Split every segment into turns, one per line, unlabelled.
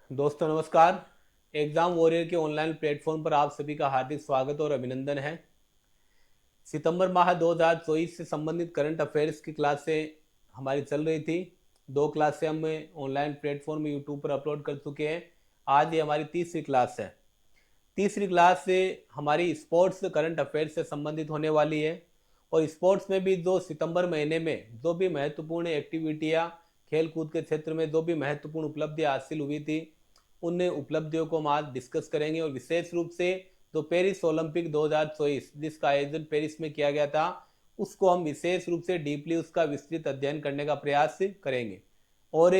दोस्तों नमस्कार। Exam warrior के ऑनलाइन प्लेटफॉर्म पर आप सभी का हार्दिक स्वागत और अभिनंदन है। सितंबर माह 2024 से संबंधित करंट अफेयर्स की क्लासें हमारी चल रही थी। 2 क्लासें हम ऑनलाइन प्लेटफॉर्म यूट्यूब पर अपलोड कर चुके हैं। आज ये हमारी तीसरी क्लास है। तीसरी क्लास से हमारी स्पोर्ट्स करंट अफेयर्स से संबंधित होने वाली है। और स्पोर्ट्स में भी जो सितंबर महीने में जो भी महत्वपूर्ण एक्टिविटियाँ खेल कूद के क्षेत्र में जो भी महत्वपूर्ण उपलब्धियाँ हासिल हुई थी, उन उपलब्धियों को हम आज डिस्कस करेंगे। और विशेष रूप से जो पेरिस ओलंपिक 2024 जिसका आयोजन पेरिस में किया गया था, उसको हम विशेष रूप से डीपली उसका विस्तृत अध्ययन करने का प्रयास करेंगे। और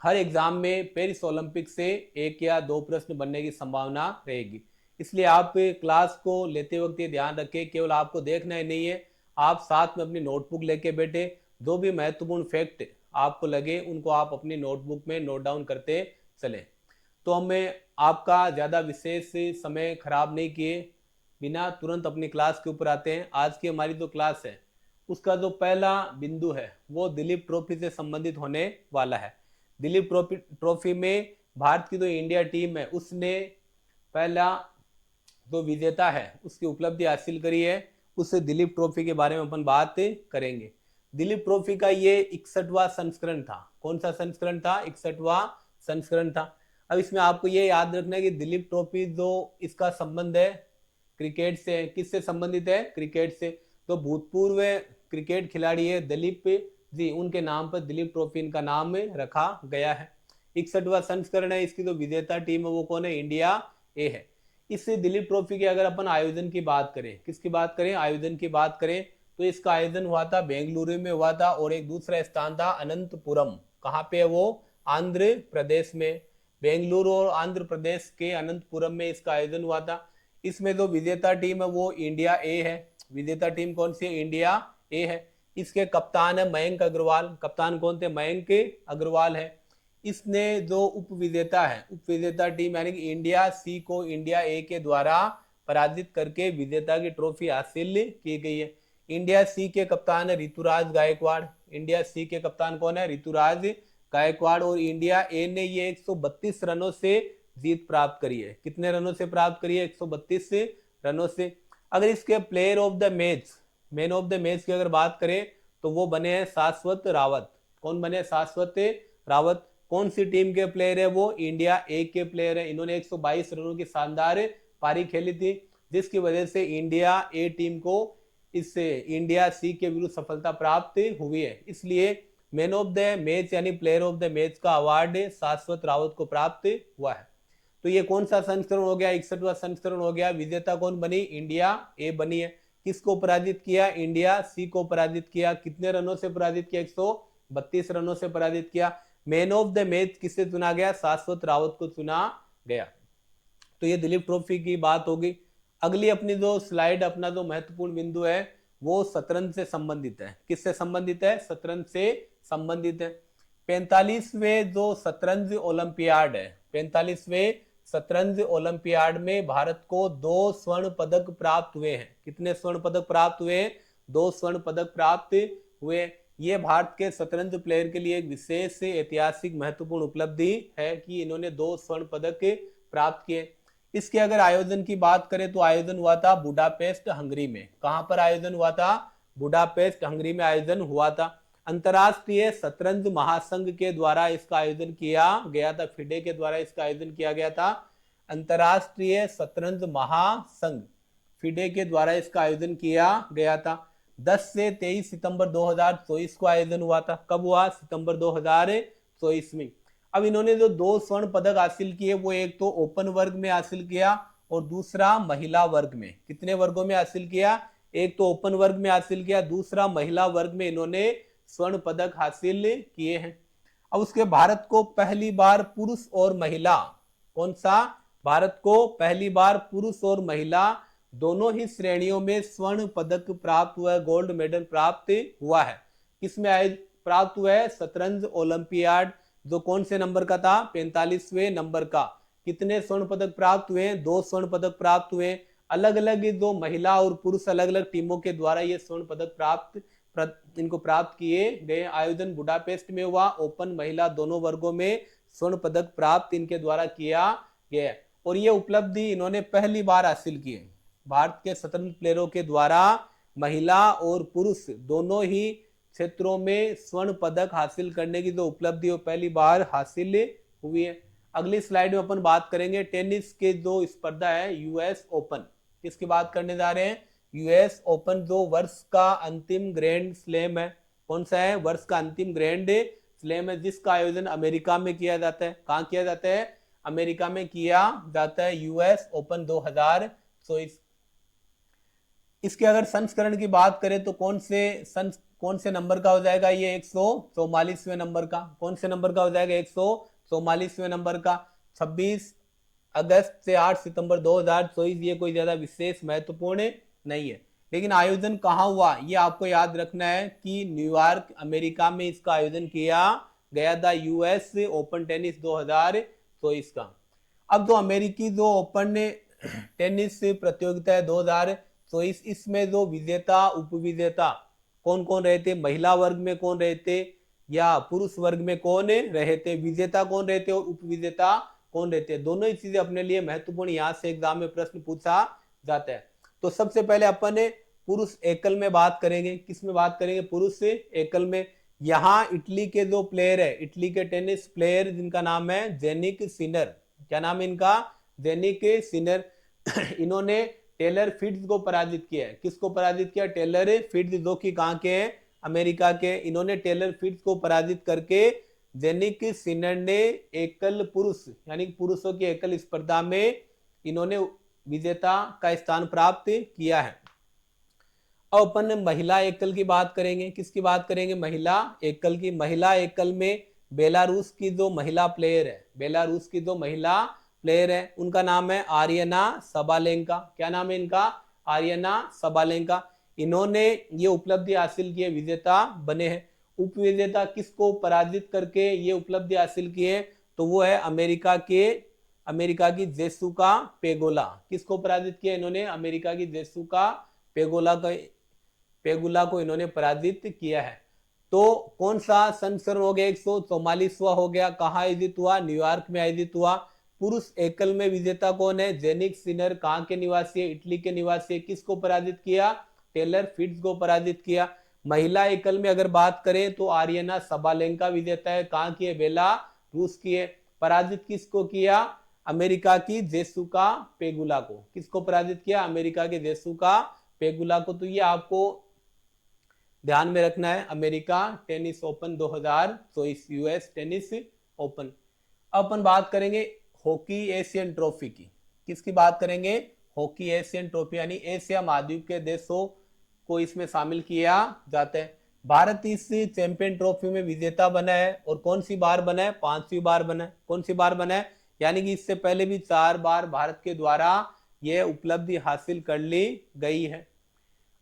हर एग्जाम में पेरिस ओलंपिक से 1 या 2 प्रश्न बनने की संभावना रहेगी। इसलिए आप क्लास को लेते वक्त ये ध्यान रखें, केवल आपको देखना ही नहीं है, आप साथ में अपनी नोटबुक लेके बैठे। जो भी महत्वपूर्ण फैक्ट आपको लगे उनको आप अपनी नोटबुक में नोट डाउन करते चलें। तो हमें आपका ज़्यादा विशेष समय खराब नहीं किए बिना तुरंत अपनी क्लास के ऊपर आते हैं। आज की हमारी जो क्लास है उसका जो पहला बिंदु है वो दिलीप ट्रॉफी से संबंधित होने वाला है। दिलीप ट्रॉफी में भारत की जो इंडिया टीम है उसने पहला जो विजेता है उसकी उपलब्धि हासिल करी है। उस दिलीप ट्रॉफी के बारे में अपन बात करेंगे। दिलीप ट्रॉफी का ये 61वां संस्करण था। कौन सा संस्करण था? 61वां संस्करण था। अब इसमें आपको ये याद रखना है कि दिलीप ट्रॉफी जो इसका संबंध है क्रिकेट से। किससे संबंधित है? क्रिकेट से। तो भूतपूर्व क्रिकेट खिलाड़ी है दिलीप जी, उनके नाम पर दिलीप ट्रॉफी इनका नाम रखा गया है। 61वां संस्करण है। इसकी जो विजेता टीम है वो कौन है? इंडिया ए है। इस दिलीप ट्रॉफी के अगर अपन आयोजन की बात करें, किसकी बात करें? आयोजन की बात करें तो इसका आयोजन हुआ था बेंगलुरु में हुआ था। और एक दूसरा स्थान था अनंतपुरम। कहाँ पे है वो? आंध्र प्रदेश में। बेंगलुरु और आंध्र प्रदेश के अनंतपुरम में इसका आयोजन हुआ था। इसमें जो विजेता टीम है वो इंडिया ए है। विजेता टीम कौन सी है? इंडिया ए है। इसके कप्तान है मयंक अग्रवाल। कप्तान कौन थे? मयंक अग्रवाल है। इसने जो उप विजेता है, उप विजेता टीम यानी कि इंडिया सी को इंडिया ए के द्वारा पराजित करके विजेता की ट्रॉफी हासिल की गई है। इंडिया सी के कप्तान है ऋतुराज गायकवाड़। इंडिया सी के कप्तान कौन है? ऋतुराज गायकवाड़। और इंडिया ए ने ये 132 रनों से जीत प्राप्त करी है। कितने रनों से प्राप्त करी है? 132 रनों से। अगर इसके player of the match, man of the match की अगर बात करें तो वो बने हैं शाश्वत रावत। कौन बने? शाश्वत रावत। कौन सी टीम के प्लेयर है वो? इंडिया ए के प्लेयर है। इन्होंने 122 रनों की शानदार पारी खेली थी, जिसकी वजह से इंडिया ए टीम को इस इंडिया सी के विरुद्ध सफलता प्राप्त हुई है। इसलिए मैन ऑफ द मैच यानी प्लेयर ऑफ द मैच का अवार्ड शाश्वत रावत को प्राप्त हुआ है। तो ये कौन सा संस्करण हो गया? 61वां संस्करण हो गया। विजेता कौन बनी? इंडिया ए बनी है। किसको पराजित किया? इंडिया सी को पराजित किया। कितने रनों से पराजित किया? 132 रनों से पराजित किया। मैन ऑफ द मैच किसे चुना गया? शाश्वत रावत को चुना गया। तो ये दिलीप ट्रॉफी की बात होगी। अगली अपनी जो स्लाइड, अपना जो महत्वपूर्ण बिंदु है वो शतरंज से संबंधित है। किससे संबंधित है? शतरंज से संबंधित है। 45वें जो शतरंज ओलंपियाड है, 45वें शतरंज ओलंपियाड में भारत को 2 स्वर्ण पदक प्राप्त हुए हैं। कितने स्वर्ण पदक प्राप्त हुए? 2 स्वर्ण पदक प्राप्त हुए। ये भारत के शतरंज प्लेयर के लिए एक विशेष ऐतिहासिक महत्वपूर्ण उपलब्धि है कि इन्होंने 2 स्वर्ण पदक प्राप्त किए। इसके अगर आयोजन की बात करें तो आयोजन हुआ था बुडापेस्ट हंगरी में। कहां पर आयोजन हुआ था? बुडापेस्ट हंगरी में आयोजन हुआ था। अंतरराष्ट्रीय शतरंज महासंघ के द्वारा इसका आयोजन किया गया था। फिडे के द्वारा इसका आयोजन किया गया था। अंतरराष्ट्रीय शतरंज महासंघ फिडे के द्वारा इसका आयोजन किया गया था। 10 से 23 सितंबर 2024 को आयोजन हुआ था। कब हुआ? सितंबर 2024 में। अब इन्होंने जो 2 स्वर्ण पदक हासिल किए वो एक तो ओपन वर्ग में हासिल किया और दूसरा महिला वर्ग में। कितने वर्गों में हासिल किया? एक तो ओपन वर्ग में हासिल किया, दूसरा महिला वर्ग में इन्होंने स्वर्ण पदक हासिल किए हैं। अब उसके भारत को पहली बार पुरुष और महिला, कौन सा? भारत को पहली बार पुरुष और महिला दोनों ही श्रेणियों में स्वर्ण पदक प्राप्त हुआ है, गोल्ड मेडल प्राप्त हुआ है। किसमें प्राप्त हुआ है? शतरंज ओलंपियाड, जो कौन से नंबर का था? 45वें नंबर का। कितने स्वर्ण पदक प्राप्त हुए? 2 स्वर्ण पदक प्राप्त हुए। अलग अलग जो महिला और पुरुष अलग अलग टीमों के द्वारा ये स्वर्ण पदक इनको प्राप्त किए गए। आयोजन बुडापेस्ट में हुआ। ओपन महिला दोनों वर्गों में स्वर्ण पदक प्राप्त इनके द्वारा किया गया है। और ये उपलब्धि इन्होंने पहली बार हासिल की है। भारत के शतरंज प्लेयरों के द्वारा महिला और पुरुष दोनों ही क्षेत्रों में स्वर्ण पदक हासिल करने की जो उपलब्धि वो पहली बार हासिल हुई है। अगली स्लाइड में अपन बात करेंगे टेनिस के जो स्पर्धा है यूएस ओपन। किसकी बात करने जा रहे हैं? यूएस ओपन जो वर्ष का अंतिम ग्रैंड स्लैम है। कौन सा है? वर्ष का अंतिम ग्रैंड स्लैम है, जिसका आयोजन अमेरिका में किया जाता है। कहाँ किया जाता है? अमेरिका में किया जाता है, यूएस ओपन 2024। इसके अगर संस्करण की बात करें तो कौन से नंबर का हो जाएगा? ये 144वें नंबर का। कौन से नंबर का हो जाएगा? 144वें नंबर का। 26 अगस्त से 8 सितंबर 2024। ये कोई ज्यादा विशेष महत्वपूर्ण नहीं है, लेकिन आयोजन कहाँ हुआ ये आपको याद रखना है कि न्यूयॉर्क अमेरिका में इसका आयोजन किया गया था, यूएस ओपन टेनिस 2024 का। अब जो अमेरिकी जो ओपन टेनिस प्रतियोगिता है 2024, इसमें जो विजेता उपविजेता कौन कौन रहे थे? महिला वर्ग में कौन रहे थे या पुरुष वर्ग में कौन रहे थे? विजेता कौन रहे थे और उपविजेता कौन रहते हैं? दोनों ही चीजें अपने लिए महत्वपूर्ण, यहां से एग्जाम में प्रश्न पूछा जाता है। तो सबसे पहले अपन पुरुष एकल में बात करेंगे। किस में बात करेंगे? पुरुष एकल में। यहाँ इटली के जो प्लेयर है, इटली के टेनिस प्लेयर जिनका नाम है जेनिक सिनर। क्या नाम है इनका? Jannik Sinner. इन्होंने टेलर फिट्ज को पराजित किया है। किसको पराजित किया? टेलर फिट्ज, जो कि कहाँ के हैं? अमेरिका के। इन्होंने टेलर फिट्ज को पराजित करके जेनिक सिनर ने एकल पुरुष यानी पुरुषों की एकल स्पर्धा में इन्होंने विजेता का स्थान प्राप्त किया है। अब अपन महिला एकल की बात करेंगे। किसकी बात करेंगे? महिला एकल की। महिला एकल में बेलारूस की जो महिला प्लेयर है, बेलारूस की जो महिला प्लेयर है उनका नाम है आर्यना सबालेंका। क्या नाम है इनका? आर्यना सबालेंका। इन्होंने ये उपलब्धि हासिल की है, विजेता बने हैं। उपविजेता किसको पराजित करके ये उपलब्धि हासिल की है? तो वो है अमेरिका की जेसुका पेगोला। किसको पराजित किया इन्होंने? अमेरिका की जेसुका पेगुला को इन्होंने पराजित किया है। तो कौन सा संस्करण हो गया? 144वां हो गया। कहाँ आयोजित हुआ? न्यूयॉर्क में आयोजित हुआ। पुरुष एकल में विजेता कौन है? Jannik Sinner. कहाँ के निवासी है? इटली के निवासी है। किसको पराजित किया? टेलर फिट्ज को पराजित किया। महिला एकल में अगर बात करें तो आर्यना सबालेंका विजेता है। कहाँ की है? बेलारूस की है। पराजित किसको किया? अमेरिका की जेसुका पेगुला को। किसको पराजित किया? अमेरिका के जेसुका पेगुला को। तो ये आपको ध्यान में रखना है। America tennis open 2024, US tennis open. अपन बात करेंगे हॉकी एशियन ट्रॉफी की। किसकी बात करेंगे? हॉकी एशियन ट्रॉफी, यानी एशिया महाद्वीप के देशों को इसमें शामिल किया जाता है। भारत इस चैंपियन ट्रॉफी में विजेता बना है और कौन सी बार बना है? 5वीं बार बना है। कौन सी बार बना है? यानी कि इससे पहले भी 4 बार भारत के द्वारा यह उपलब्धि हासिल कर ली गई है।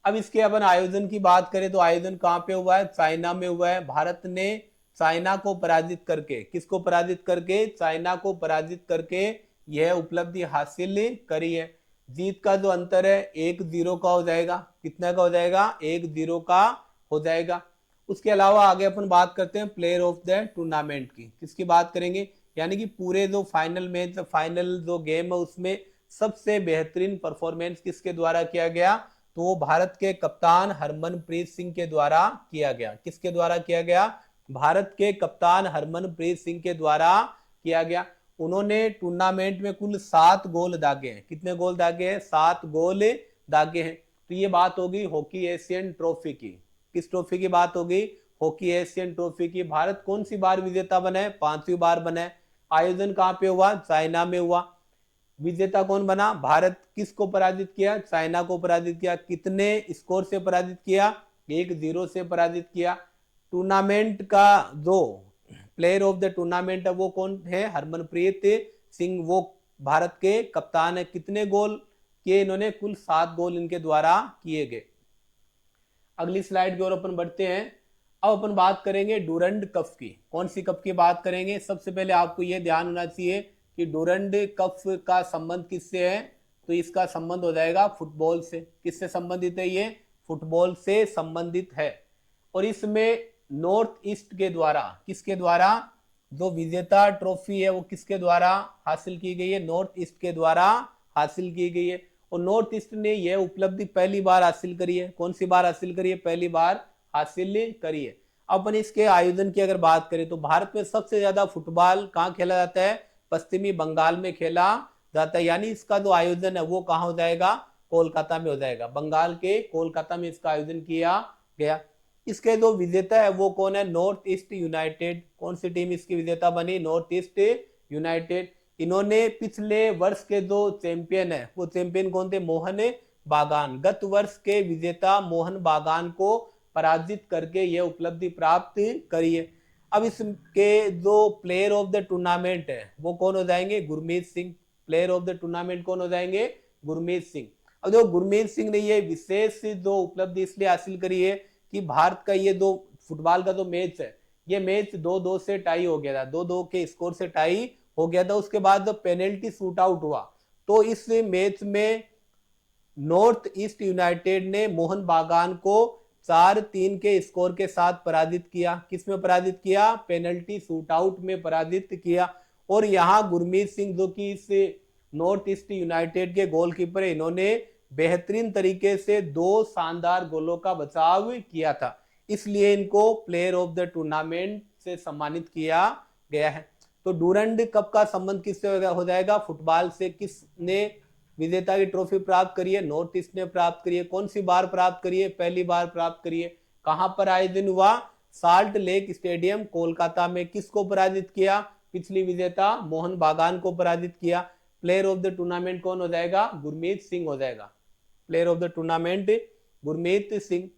अब इसके अपन आयोजन की बात करें तो आयोजन कहाँ पे हुआ है? चाइना में हुआ है। भारत ने चाइना को पराजित करके, किसको पराजित करके? चाइना को पराजित करके यह उपलब्धि हासिल करी है। जीत का जो अंतर है 1-0 का हो जाएगा। कितना का हो जाएगा? 1-0 का हो जाएगा। उसके अलावा आगे अपन बात करते हैं प्लेयर ऑफ द टूर्नामेंट की। किसकी बात करेंगे? यानी कि पूरे जो फाइनल मैच, फाइनल जो गेम है उसमें सबसे बेहतरीन परफॉर्मेंस किसके द्वारा किया गया? तो वो भारत के कप्तान हरमनप्रीत सिंह के द्वारा किया गया। किसके द्वारा किया गया? भारत के कप्तान हरमनप्रीत सिंह के द्वारा किया गया। उन्होंने टूर्नामेंट में कुल 7 गोल दागे हैं। कितने गोल दागे हैं? 7 गोल दागे हैं। तो ये बात होगी हॉकी एशियन ट्रॉफी की। किस ट्रॉफी की बात होगी? हॉकी एशियन ट्रॉफी की। भारत कौन सी बार विजेता बना है? 5वीं बार बना है। आयोजन कहाँ पे हुआ? चाइना में हुआ। विजेता कौन बना? भारत। किसको पराजित किया? चाइना को पराजित किया। कितने स्कोर से पराजित किया? 1-0 से पराजित किया। टूर्नामेंट का जो प्लेयर ऑफ द टूर्नामेंट है वो कौन है? हरमनप्रीत सिंह, वो भारत के कप्तान है। कितने गोल किए इन्होंने? कुल 7 गोल इनके द्वारा किए गए। अगली स्लाइड की ओर अपन बढ़ते हैं। अब अपन बात करेंगे डूरंड कप की। कौन सी कप की बात करेंगे? सबसे पहले आपको यह ध्यान होना चाहिए कि डूरंड कप का संबंध किससे है? तो इसका संबंध हो जाएगा फुटबॉल से। किससे संबंधित है ये? फुटबॉल से संबंधित है। और इसमें नॉर्थ ईस्ट के द्वारा, किसके द्वारा? जो विजेता ट्रॉफी है वो किसके द्वारा हासिल की गई है? नॉर्थ ईस्ट के द्वारा हासिल की गई है। और नॉर्थ ईस्ट ने यह उपलब्धि पहली बार हासिल करी है। कौन सी बार हासिल करी है? पहली बार हासिल करी है। अपन इसके आयोजन की अगर बात करें तो भारत में सबसे ज्यादा फुटबॉल कहाँ खेला जाता है? पश्चिमी बंगाल में खेला जाता है। यानी इसका जो आयोजन है वो कहाँ हो जाएगा? कोलकाता में हो जाएगा। बंगाल के कोलकाता में इसका आयोजन किया गया। इसके जो विजेता है वो कौन है? North east United. कौन सी टीम इसकी विजेता बनी? North east United. इन्होंने पिछले वर्ष के जो चैंपियन है वो चैंपियन कौन थे? मोहन बागान। गत वर्ष के विजेता मोहन बागान को पराजित करके यह उपलब्धि प्राप्त करी है। अब इसके जो प्लेयर ऑफ द टूर्नामेंट है वो कौन हो जाएंगे? Gurmeet Singh. Player of the tournament कौन हो जाएंगे? गुरमीत सिंह। अब जो गुरमीत सिंह ने ये विशेष जो उपलब्धि इसलिए हासिल करी है कि भारत का ये जो फुटबॉल का जो मैच है ये मैच 2-2 से टाई हो गया था। 2-2 के स्कोर से टाई हो गया था। उसके बाद जब पेनल्टी शूट आउट हुआ तो इस मैच में नॉर्थ ईस्ट यूनाइटेड ने मोहन बागान को 4-3 के स्कोर के साथ पराजित किया। किसमें पराजित किया? पेनल्टी शूट आउट में पराजित किया। और यहां गुरमीत सिंह जो कि इस नॉर्थ ईस्ट यूनाइटेड के गोलकीपर है, इन्होंने बेहतरीन तरीके से 2 शानदार गोलों का बचाव किया था। इसलिए इनको प्लेयर ऑफ द टूर्नामेंट से सम्मानित किया गया है। तो डूरंड कप का संबंध किससे हो जाएगा? फुटबॉल से। किसने विजेता की ट्रॉफी प्राप्त करी है? नॉर्थ ईस्ट ने प्राप्त करी है। कौन सी बार प्राप्त करी है? पहली बार प्राप्त करी है। कहां पर आयोजन हुआ? साल्ट लेक स्टेडियम कोलकाता में। किसको पराजित किया? पिछली विजेता मोहन बागान को पराजित किया। प्लेयर ऑफ द टूर्नामेंट कौन हो जाएगा? गुरमीत सिंह हो जाएगा। Player of the tournament Gurmeet Singh.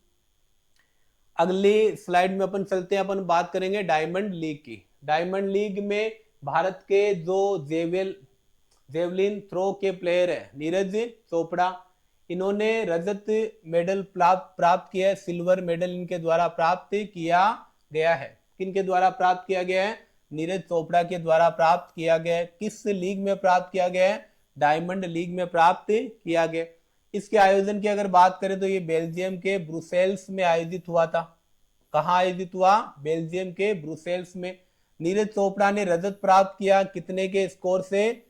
अगली स्लाइड में अपन चलते हैं। अपन बात करेंगे डायमंड लीग की। डायमंड लीग में भारत के जो जेवलिन थ्रो के प्लेयर है नीरज चोपड़ा, इन्होंने रजत मेडल प्राप्त किया है। सिल्वर मेडल इनके द्वारा प्राप्त किया गया है। किनके द्वारा प्राप्त किया गया है? नीरज चोपड़ा के द्वारा प्राप्त किया गया है। किस लीग में प्राप्त किया गया है? डायमंड लीग में प्राप्त किया गया। इसके आयोजन की अगर बात करें तो ये बेल्जियम के ब्रुसेल्स में आयोजित हुआ था। कहां आयोजित हुआ? बेल्जियम के ब्रुसेल्स में। नीरज चोपड़ा ने रजत प्राप्त किया। कितने के स्कोर से?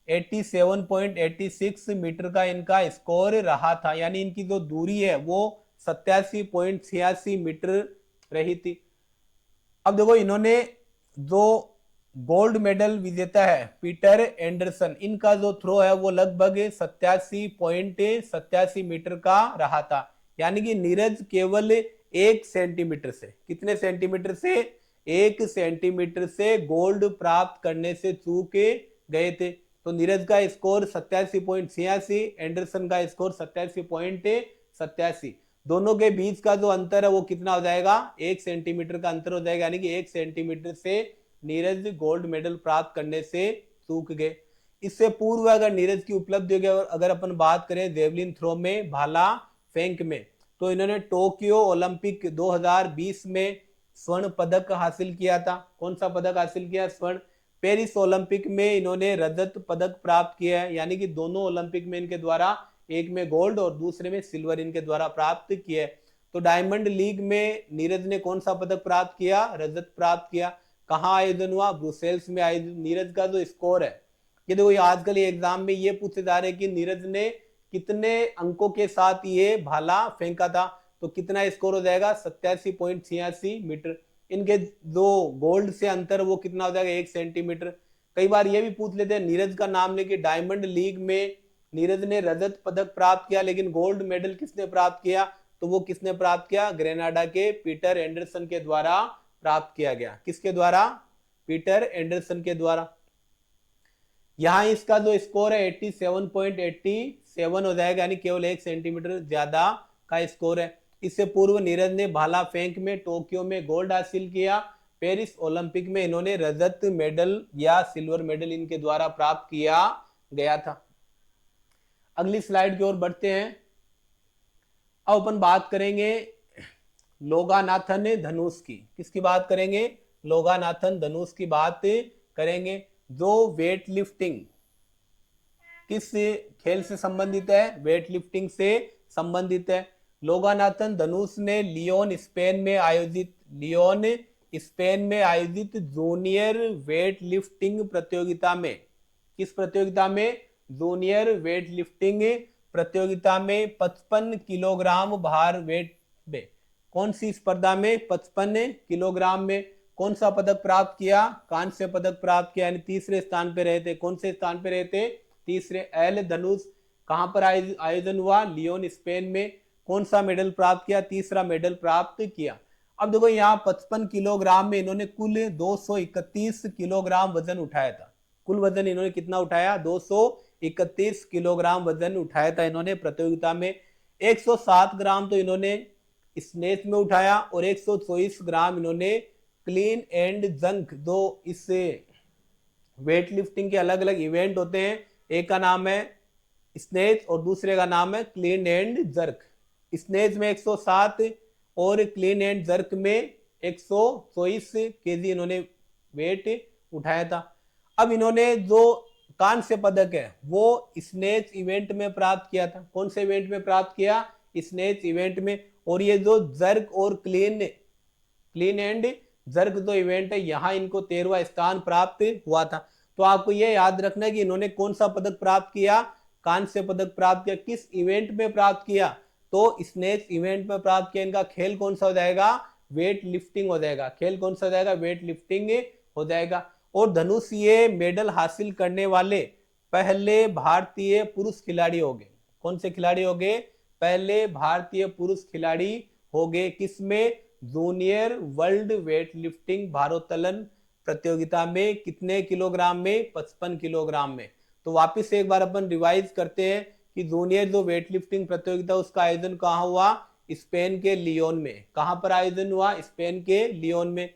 87.86 मीटर का इनका स्कोर रहा था। यानी इनकी जो दूरी है वो 87.86 मीटर रही थी। अब देखो इन्होंने जो गोल्ड मेडल विजेता है पीटर एंडरसन, इनका जो थ्रो है वो लगभग 87.87 मीटर का रहा था। यानी कि नीरज केवल 1 सेंटीमीटर से, कितने सेंटीमीटर से? 1 सेंटीमीटर से गोल्ड प्राप्त करने से चूक गए थे। तो नीरज का स्कोर 87.86, एंडरसन का स्कोर 87.87। दोनों के बीच का जो अंतर है वो कितना हो जाएगा? 1 सेंटीमीटर का अंतर हो जाएगा। यानी कि 1 सेंटीमीटर से नीरज गोल्ड मेडल प्राप्त करने से चूक गए। इससे पूर्व अगर नीरज की उपलब्धि अगर अपन बात करें जेवलिन थ्रो में, भाला फेंक में, तो इन्होंने टोक्यो ओलंपिक 2020 में स्वर्ण पदक हासिल किया था। कौन सा पदक हासिल किया? स्वर्ण। पेरिस ओलंपिक में इन्होंने रजत पदक प्राप्त किया है। यानी कि दोनों ओलंपिक में इनके द्वारा, एक में गोल्ड और दूसरे में सिल्वर इनके द्वारा प्राप्त किया है। तो डायमंड लीग में नीरज ने कौन सा पदक प्राप्त किया? रजत प्राप्त किया। कहां आयोजन हुआ? ब्रुसेल्स में आयोजन। नीरज का जो स्कोर है, ये देखो, ये आजकल एग्जाम में ये पूछे जा रहे हैं कि नीरज ने कितने अंकों के साथ ये भाला फेंका था। तो कितना स्कोर हो जाएगा? 87.86 मीटर। इनके जो गोल्ड से अंतर वो कितना हो जाएगा? 1 सेंटीमीटर। कई बार ये भी पूछ लेते हैं नीरज का नाम लेके, डायमंड लीग में नीरज ने रजत पदक प्राप्त किया लेकिन गोल्ड मेडल किसने प्राप्त किया? तो वो किसने प्राप्त किया? ग्रेनाडा के पीटर एंडरसन के द्वारा प्राप्त किया गया। किसके द्वारा? पीटर एंडरसन के द्वारा। यहां इसका जो स्कोर है 87.87 हो जाएगा। यानी केवल 1 सेंटीमीटर ज्यादा का स्कोर है। इससे पूर्व नीरज ने भाला फेंक में टोक्यो में गोल्ड हासिल किया। पेरिस ओलंपिक में इन्होंने रजत मेडल या सिल्वर मेडल इनके द्वारा प्राप्त किया गया था। अगली स्लाइड की ओर बढ़ते हैं। अब अपन बात करेंगे लोगानाथन धनुष की। किसकी बात करेंगे? लोगानाथन धनुष की बात करेंगे। जो वेट लिफ्टिंग किस खेल से संबंधित है? वेट लिफ्टिंग से संबंधित है। लोगानाथन धनुष ने लियोन स्पेन में आयोजित लियोन स्पेन में आयोजित जूनियर वेट लिफ्टिंग प्रतियोगिता में, किस प्रतियोगिता में, जूनियर वेट लिफ्टिंग प्रतियोगिता में 55 किलोग्राम भार वेट में, कौन सी स्पर्धा में 55 किलोग्राम में कौन सा पदक प्राप्त किया, कांस्य पदक प्राप्त किया, यानी तीसरे स्थान पे रहे थे। कौन से स्थान पे रहे थे, तीसरे। एल धनुष कहां पर आयोजन हुआ, लियोन स्पेन में। कौन सा मेडल प्राप्त किया, तीसरा मेडल प्राप्त किया। अब देखो यहाँ 55 किलोग्राम में इन्होंने कुल 231 किलोग्राम वजन उठाया था। कुल वजन इन्होंने कितना उठाया, 231 किलोग्राम वजन उठाया था इन्होंने प्रतियोगिता में। 107 ग्राम तो इन्होंने स्नेच में उठाया और 124 ग्राम इन्होंने क्लीन एंड जंक, दो इस वेट लिफ्टिंग के अलग अलग इवेंट होते हैं, एक का नाम है स्नेच और दूसरे का नाम है क्लीन एंड जर्क। स्नेच में 107 और क्लीन एंड जर्क में 124 केजी इन्होंने वेट उठाया था। अब इन्होंने जो कांस्य पदक है वो स्नेच इवेंट में प्राप्त किया था। कौन से इवेंट में प्राप्त किया, स्नेच इवेंट में। और ये जो जर्क और क्लीन एंड जर्क जो इवेंट है यहाँ इनको 13वां स्थान प्राप्त हुआ था। तो आपको ये याद रखना है कि इन्होंने कौन सा पदक प्राप्त किया, कांस्य पदक प्राप्त किया। किस इवेंट में प्राप्त किया, तो स्नेच इवेंट में प्राप्त किया। इनका खेल कौन सा हो जाएगा, वेट लिफ्टिंग हो जाएगा। खेल कौन सा हो जाएगा, वेट लिफ्टिंग हो जाएगा। और धनुष ये मेडल हासिल करने वाले पहले भारतीय पुरुष खिलाड़ी हो गए। कौन से खिलाड़ी हो गए, पहले भारतीय पुरुष खिलाड़ी हो गए। किसमें, जूनियर वर्ल्ड वेट लिफ्टिंग भारोत्तोलन प्रतियोगिता में। कितने किलोग्राम में, 55 किलोग्राम में। तो वापिस से एक बार अपन रिवाइज करते हैं कि जूनियर जो वेट लिफ्टिंग प्रतियोगिता उसका आयोजन कहाँ हुआ, स्पेन के लियोन में। कहां पर आयोजन हुआ, स्पेन के लियोन में।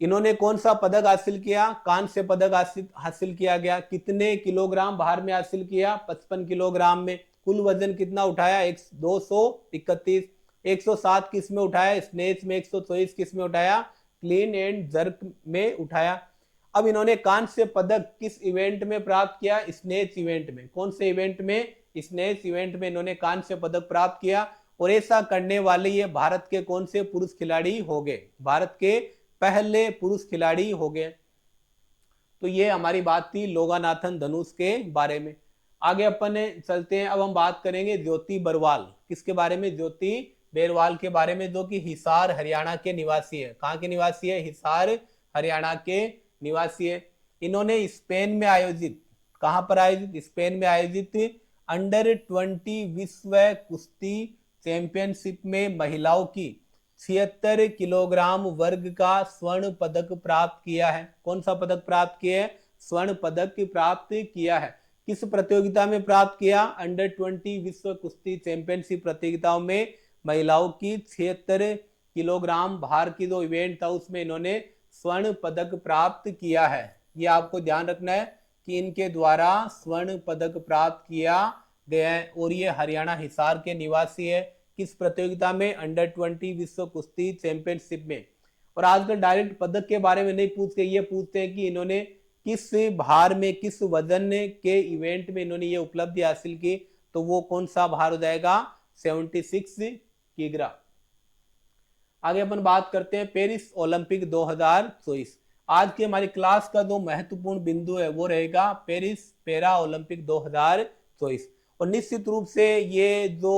इन्होंने कौन सा पदक हासिल किया, कांस्य पदक हासिल किया गया। कितने किलोग्राम भार में हासिल किया, 55 किलोग्राम में। कुल वजन कितना उठाया, 231। 107 किस में उठाया, स्नेच में। 124 किस में उठाया, क्लीन एंड जर्क में उठाया। अब इन्होंने कांस्य पदक किस इवेंट में प्राप्त किया, स्नेच इवेंट में। कौन से इवेंट में, स्नेच इवेंट में इन्होंने कांस्य पदक प्राप्त किया। और ऐसा करने वाले ये भारत के कौन से पुरुष खिलाड़ी हो गए, भारत के पहले पुरुष खिलाड़ी हो गए। तो ये हमारी बात थी लोगानाथन धनुष के बारे में। आगे अपन चलते हैं, अब हम बात करेंगे ज्योति बरवाल। किसके बारे में, ज्योति बेरवाल के बारे में, जो कि हिसार हरियाणा के निवासी है। कहाँ के निवासी है, हिसार हरियाणा के निवासी है। इन्होंने स्पेन में आयोजित, कहां पर आयोजित, स्पेन में आयोजित अंडर 20 विश्व कुश्ती चैंपियनशिप में महिलाओं की 76 किलोग्राम वर्ग का स्वर्ण पदक प्राप्त किया है। कौन सा पदक प्राप्त किया है, स्वर्ण पदक प्राप्त किया है। किस प्रतियोगिता में प्राप्त किया, अंडर 20 विश्व कुश्ती चैंपियनशिप प्रतियोगिताओं में महिलाओं की 76 किलोग्राम भार की जो इवेंट था उसमें इन्होंने स्वर्ण पदक प्राप्त किया है। ये आपको ध्यान रखना है कि इनके द्वारा स्वर्ण पदक प्राप्त किया गया है। और ये हरियाणा हिसार के निवासी है। किस प्रतियोगिता में, अंडर 20 विश्व कुश्ती चैंपियनशिप में। और आजकल डायरेक्ट पदक के बारे में नहीं पूछते, ये पूछते हैं कि इन्होंने किस भार में, किस वजन के इवेंट में इन्होंने ये उपलब्धि हासिल की। तो वो कौन सा भार हो जाएगा, 76 किग्रा। आगे अपन बात करते हैं पेरिस ओलंपिक 2024। आज की हमारी क्लास का जो महत्वपूर्ण बिंदु है वो रहेगा पेरिस पैरा ओलंपिक 2024। और निश्चित रूप से ये जो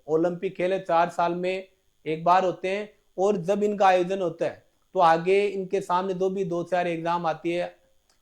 ओलंपिक खेल है 4 साल में एक बार होते हैं। और जब इनका आयोजन होता है तो आगे इनके सामने जो भी 2-4 एग्जाम आती है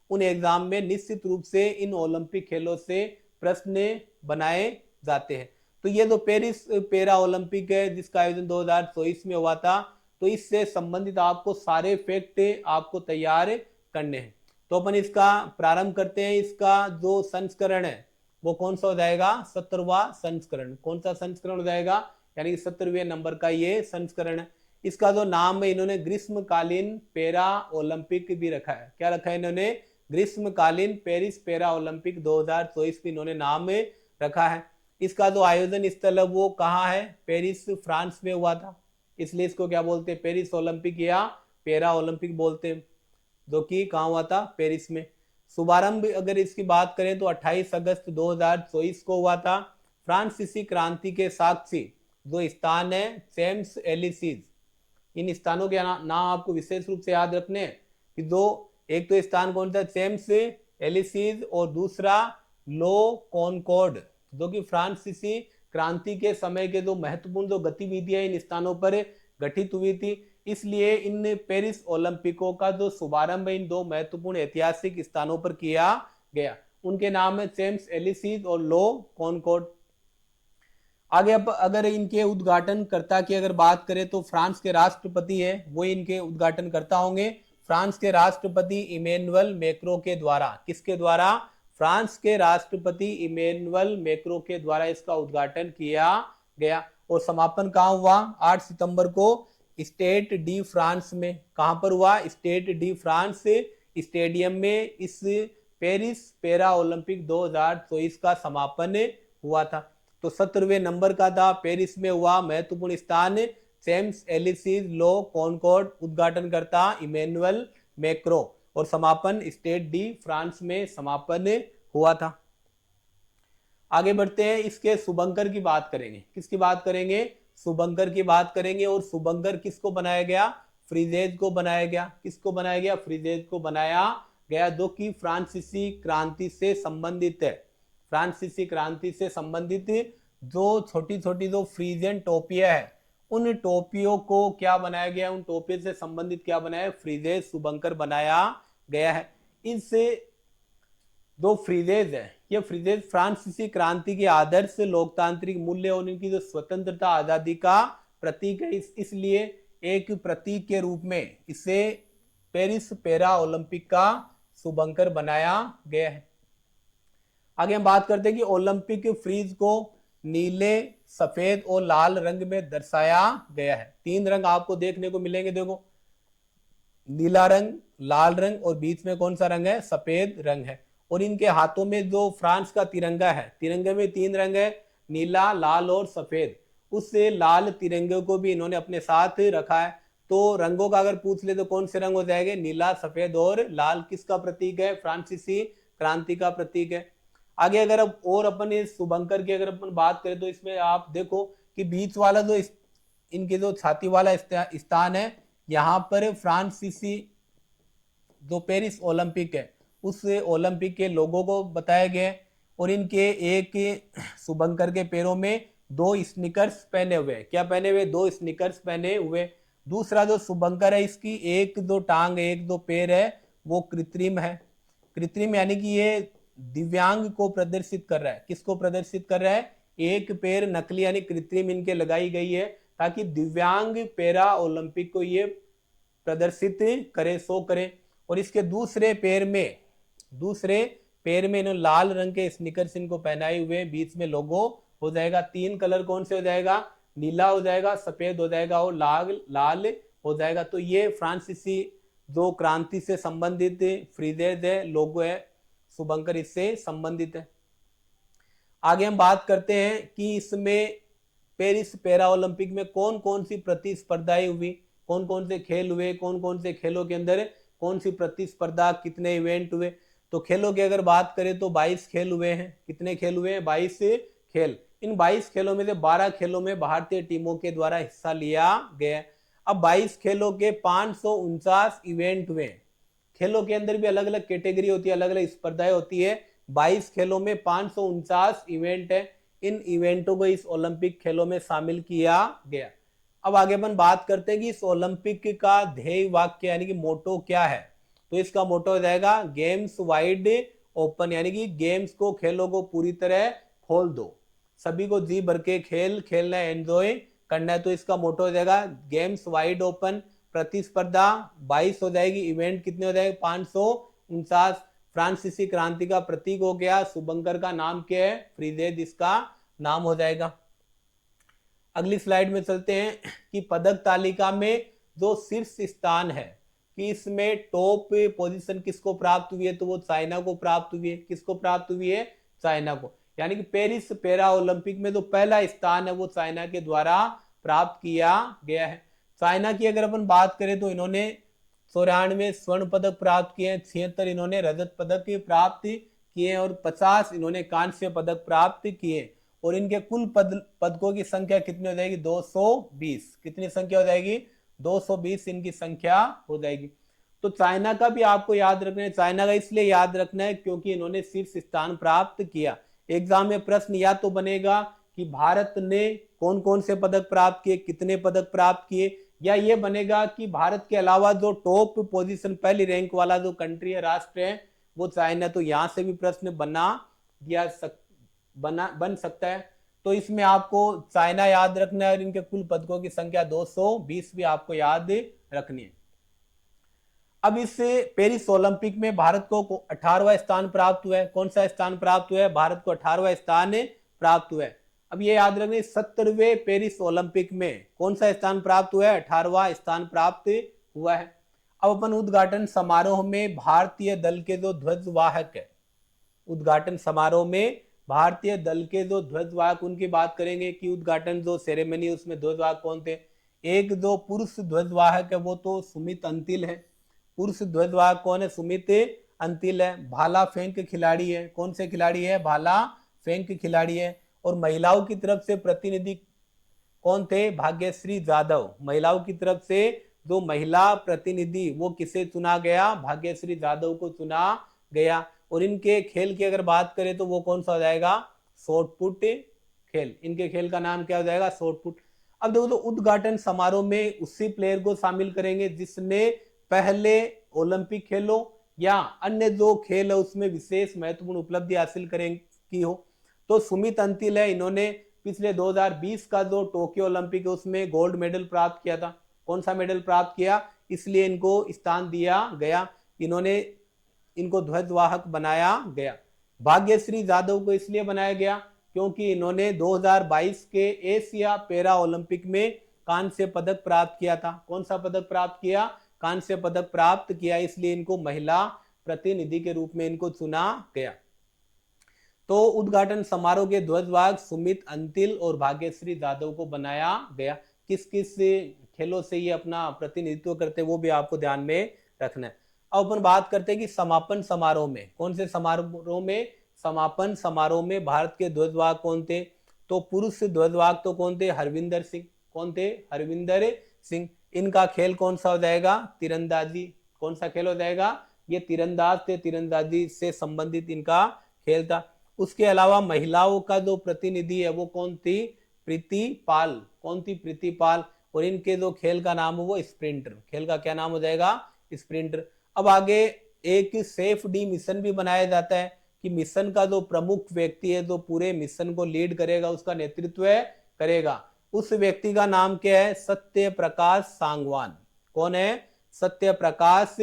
उन एग्जाम में निश्चित रूप से इन ओलंपिक खेलों से प्रश्न बनाए जाते हैं। तो ये जो पेरिस पैरा ओलंपिक है जिसका आयोजन 2024 में हुआ था, तो इससे संबंधित आपको सारे फैक्ट आपको तैयार करने हैं। तो अपन इसका प्रारंभ करते हैं। इसका जो संस्करण है वो कौन सा हो जाएगा, 17वां संस्करण। कौन सा संस्करण हो जाएगा, यानी कि 17वें नंबर का ये संस्करण है। इसका जो नाम है इन्होंने ग्रीष्मकालीन पैरा ओलंपिक भी रखा है। क्या रखा है इन्होंने, ग्रीष्मकालीन पेरिस पैरा ओलंपिक 2024 भी इन्होंने नाम रखा है। इसका जो आयोजन स्थल है वो कहाँ है, पेरिस फ्रांस में हुआ था, इसलिए इसको क्या बोलते हैं, पेरिस ओलंपिक या पैरा ओलंपिक बोलते हैं, जो कि कहाँ हुआ था, पेरिस में। शुभारंभ अगर इसकी बात करें तो 28 अगस्त 2024 को हुआ था। फ्रांसीसी क्रांति के साक्षी जो स्थान है चैम्स एलिसीज, इन स्थानों के नाम आपको विशेष रूप से याद रखने हैं कि दो, एक तो स्थान कौन सा, चेम्स एलिसीज, और दूसरा लो कॉनकॉर्ड, जो कि फ्रांसीसी क्रांति के समय के जो महत्वपूर्ण जो गतिविधियां इन स्थानों पर गठित हुई थी, इसलिए इन पेरिस ओलंपिकों का जो शुभारंभ इन दो महत्वपूर्ण ऐतिहासिक स्थानों पर किया गया। उनके नाम है चेम्स एलिसीज और लो कॉनकॉर्ड। आगे अब अगर इनके उद्घाटनकर्ता की अगर बात करें तो फ्रांस के राष्ट्रपति है वो इनके उद्घाटनकर्ता होंगे। फ्रांस के राष्ट्रपति इमैनुअल मैक्रों के द्वारा, किसके द्वारा, फ्रांस के राष्ट्रपति इमैनुअल मैक्रों के द्वारा इसका उद्घाटन किया गया। और समापन कहाँ हुआ, 8 सितंबर को स्टेड डी फ्रांस में। कहां पर हुआ, स्टेड डी फ्रांस स्टेडियम में इस पेरिस पैरा ओलंपिक 2024 का समापन हुआ था। तो 17वें नंबर का था, पेरिस में हुआ, महत्वपूर्ण स्थान चेम्स एलिसीज लो कॉनकॉर्ड, उद्घाटनकर्ता इमैनुअल मैक्रो, और समापन स्टेड डी फ्रांस में समापन हुआ था। आगे बढ़ते हैं, इसके शुभंकर की बात करेंगे। किसकी बात करेंगे, शुभंकर की बात करेंगे। और शुभंकर किसको बनाया गया, फ्रीजेज को बनाया गया। किसको बनाया गया, फ्रीजेज को बनाया गया, जो कि फ्रांसीसी क्रांति से संबंधित है। फ्रांसीसी क्रांति से संबंधित जो छोटी छोटी जो फ्रीजेन टोपियां है, उन टोपियों को क्या बनाया गया, उन टोपियों से संबंधित क्या बनाया, फ्रीजेज शुभंकर बनाया गया है। इनसे जो फ्रीजेज है, ये फ्रीजेज फ्रांसीसी क्रांति के आदर्श, लोकतांत्रिक मूल्य और इनकी जो स्वतंत्रता आजादी का प्रतीक है, इसलिए एक प्रतीक के रूप में इसे पेरिस पैरा ओलंपिक का शुभंकर बनाया गया है। आगे हम बात करते हैं कि ओलंपिक फ्रीज को नीले, सफेद और लाल रंग में दर्शाया गया है। 3 रंग आपको देखने को मिलेंगे, देखो, नीला रंग, लाल रंग और बीच में कौन सा रंग है, सफेद रंग है। और इनके हाथों में जो फ्रांस का तिरंगा है, तिरंगे में 3 रंग है, नीला, लाल और सफेद। उससे लाल तिरंगे को भी इन्होंने अपने साथ रखा है। तो रंगों का अगर पूछ ले तो कौन से रंग हो जाएंगे, नीला, सफेद और लाल। किसका प्रतीक है, फ्रांसीसी क्रांति का प्रतीक है। आगे अगर अब और अपन इस शुभंकर की अगर अपन बात करें तो इसमें आप देखो कि बीच वाला जो इनके जो छाती वाला स्थान है, यहाँ पर फ्रांसीसी जो पेरिस ओलंपिक है उस ओलंपिक के लोगों को बताया गया। और इनके एक शुभंकर के पैरों में 2 स्नीकर्स पहने हुए, क्या पहने हुए, 2 स्नीकर्स पहने हुए। दूसरा जो शुभंकर है, इसकी 1-2 टांग, 1-2 पैर है, वो कृत्रिम है। कृत्रिम यानी कि ये दिव्यांग को प्रदर्शित कर रहा है। किसको प्रदर्शित कर रहा है, एक पैर नकली यानी कृत्रिम इनके लगाई गई है, ताकि दिव्यांग पैरा ओलंपिक को ये प्रदर्शित करे, शो करे। और इसके दूसरे पैर में इन्होंने लाल रंग के स्नीकर्स इनको पहनाए हुए, बीच में लोगो हो जाएगा। 3 कलर कौन से हो जाएगा, नीला हो जाएगा, सफेद हो जाएगा और लाल हो जाएगा। तो ये फ्रांसीसी जो क्रांति से संबंधित फ्रीजेज है, लोगो है, शुभंकर इससे संबंधित है। आगे हम बात करते हैं कि इसमें पेरिस पैरा ओलंपिक में कौन कौन सी प्रतिस्पर्धाएं हुई, कौन कौन से खेल हुए, कौन कौन से खेलों के अंदर कौन सी प्रतिस्पर्धा, कितने इवेंट हुए। तो खेलों की अगर बात करें तो 22 खेल हुए हैं। कितने खेल हुए हैं, 22 खेल। इन 22 खेलों में से 12 खेलों में भारतीय टीमों के द्वारा हिस्सा लिया गया। अब 22 खेलों के 549 इवेंट हुए। खेलों के अंदर भी अलग अलग कैटेगरी होती है, अलग अलग स्पर्धाएं होती है। 22 खेलों में 549 इवेंट है। इन इवेंटों को इस ओलंपिक खेलों में शामिल किया गया। अब आगे अपन बात करते हैं कि इस ओलंपिक का ध्येय वाक्य यानी कि मोटो क्या है। तो इसका मोटो हो जाएगा गेम्स वाइड ओपन, यानी कि गेम्स को, खेलों को पूरी तरह खोल दो, सभी को जी भर के खेल खेलना है, एंजॉय करना है। तो इसका मोटो हो जाएगा गेम्स वाइड ओपन। प्रतिस्पर्धा 22 हो जाएगी, इवेंट कितने हो जाएंगे, 549। फ्रांसीसी क्रांति का प्रतीक हो गया, शुभंकर का नाम क्या है, फ्रीजेज इसका नाम हो जाएगा। अगली स्लाइड में चलते हैं कि पदक तालिका में जो शीर्ष स्थान है कि इसमें टॉप पोजीशन किसको प्राप्त हुई है, तो वो चाइना को प्राप्त हुई है। किसको प्राप्त हुई है, चाइना को। यानी कि पेरिस पैरा ओलंपिक में जो पहला स्थान है वो चाइना के द्वारा प्राप्त किया गया है। चाइना की अगर अपन बात करें तो इन्होंने 94 स्वर्ण पदक प्राप्त किए हैं, 76 इन्होंने रजत पदक प्राप्त किए और 50 इन्होंने कांस्य पदक प्राप्त किए। और इनके कुल पदकों की संख्या कितनी हो जाएगी, 220। कितनी संख्या हो जाएगी, 220 इनकी संख्या हो जाएगी। तो चाइना का भी आपको याद रखना है। चाइना का इसलिए याद रखना है क्योंकि इन्होंने शीर्ष स्थान प्राप्त किया। एग्जाम में प्रश्न या तो बनेगा कि भारत ने कौन कौन से पदक प्राप्त किए, कितने पदक प्राप्त किए, या ये बनेगा कि भारत के अलावा जो टॉप पोजीशन पहली रैंक वाला जो कंट्री है, राष्ट्र है, वो चाइना। तो यहां से भी प्रश्न बन सकता है। तो इसमें आपको चाइना याद रखना है और इनके कुल पदकों की संख्या 220 भी आपको याद रखनी है। अब इस पेरिस ओलंपिक में भारत को 18वां स्थान प्राप्त हुआ है। कौन सा स्थान प्राप्त हुआ है? भारत को 18वां स्थान प्राप्त हुआ है। अब ये याद रखना, 70वें पेरिस ओलंपिक में कौन सा स्थान प्राप्त हुआ है? 18वां स्थान प्राप्त हुआ है। अब अपन उद्घाटन समारोह में भारतीय दल के जो ध्वजवाहक है, उद्घाटन समारोह में भारतीय दल के जो ध्वजवाहक, उनकी बात करेंगे कि उद्घाटन जो सेरेमनी उसमें ध्वजवाहक कौन थे। एक जो पुरुष ध्वजवाहक है वो तो सुमित अंतिल है। पुरुष ध्वजवाहक कौन है? सुमित अंतिल है। भाला फेंक खिलाड़ी है। कौन से खिलाड़ी है? भाला फेंक खिलाड़ी है। और महिलाओं की तरफ से प्रतिनिधि कौन थे? भाग्यश्री जाधव। महिलाओं की तरफ से जो महिला प्रतिनिधि वो किसे चुना गया? भाग्यश्री जाधव को चुना गया। और इनके खेल की अगर बात करें तो वो कौन सा हो जाएगा? शॉर्टपुट खेल। इनके खेल का नाम क्या हो जाएगा? शॉर्टपुट। अब देखो, तो उद्घाटन समारोह में उसी प्लेयर को शामिल करेंगे जिसने पहले ओलंपिक खेलों या अन्य जो खेल है उसमें विशेष महत्वपूर्ण उपलब्धि हासिल की हो। तो सुमित अंतिल है, इन्होंने पिछले 2020 का जो टोक्यो ओलंपिक है उसमें गोल्ड मेडल प्राप्त किया था। कौन सा मेडल प्राप्त किया? इसलिए इनको स्थान दिया गया, इनको ध्वजवाहक बनाया गया। भाग्यश्री जाधव को इसलिए बनाया गया क्योंकि इन्होंने 2022 के एशिया पैरा ओलंपिक में कांस्य पदक प्राप्त किया था। कौन सा पदक प्राप्त किया? कांस्य पदक प्राप्त किया, इसलिए इनको महिला प्रतिनिधि के रूप में इनको चुना गया। तो उद्घाटन समारोह के ध्वजवाहक सुमित अंतिल और भाग्यश्री जाधव को बनाया गया। किस किस खेलों से ये अपना प्रतिनिधित्व करते वो भी आपको ध्यान में रखना है। अब अपन बात करते हैं कि समापन समारोह में, कौन से समारोह में? समापन समारोह में भारत के ध्वजवाहक कौन थे? तो पुरुष ध्वजवाहक तो कौन थे? हरविंदर सिंह। कौन थे? हरविंदर सिंह। इनका खेल कौन सा हो जाएगा? तीरंदाजी। कौन सा खेल हो जाएगा? ये तीरंदाज थे, तीरंदाजी से संबंधित इनका खेल था। उसके अलावा महिलाओं का जो प्रतिनिधि है वो कौन थी? प्रीति पाल। कौन थी? प्रीति पाल। और इनके जो खेल का नाम है वो स्प्रिंटर। खेल का क्या नाम हो जाएगा? स्प्रिंटर। अब आगे एक सेफ डी मिशन भी बनाया जाता है कि मिशन का जो प्रमुख व्यक्ति है, जो पूरे मिशन को लीड करेगा, उसका नेतृत्व करेगा, उस व्यक्ति का नाम क्या है? सत्य प्रकाश सांगवान। कौन है? सत्य प्रकाश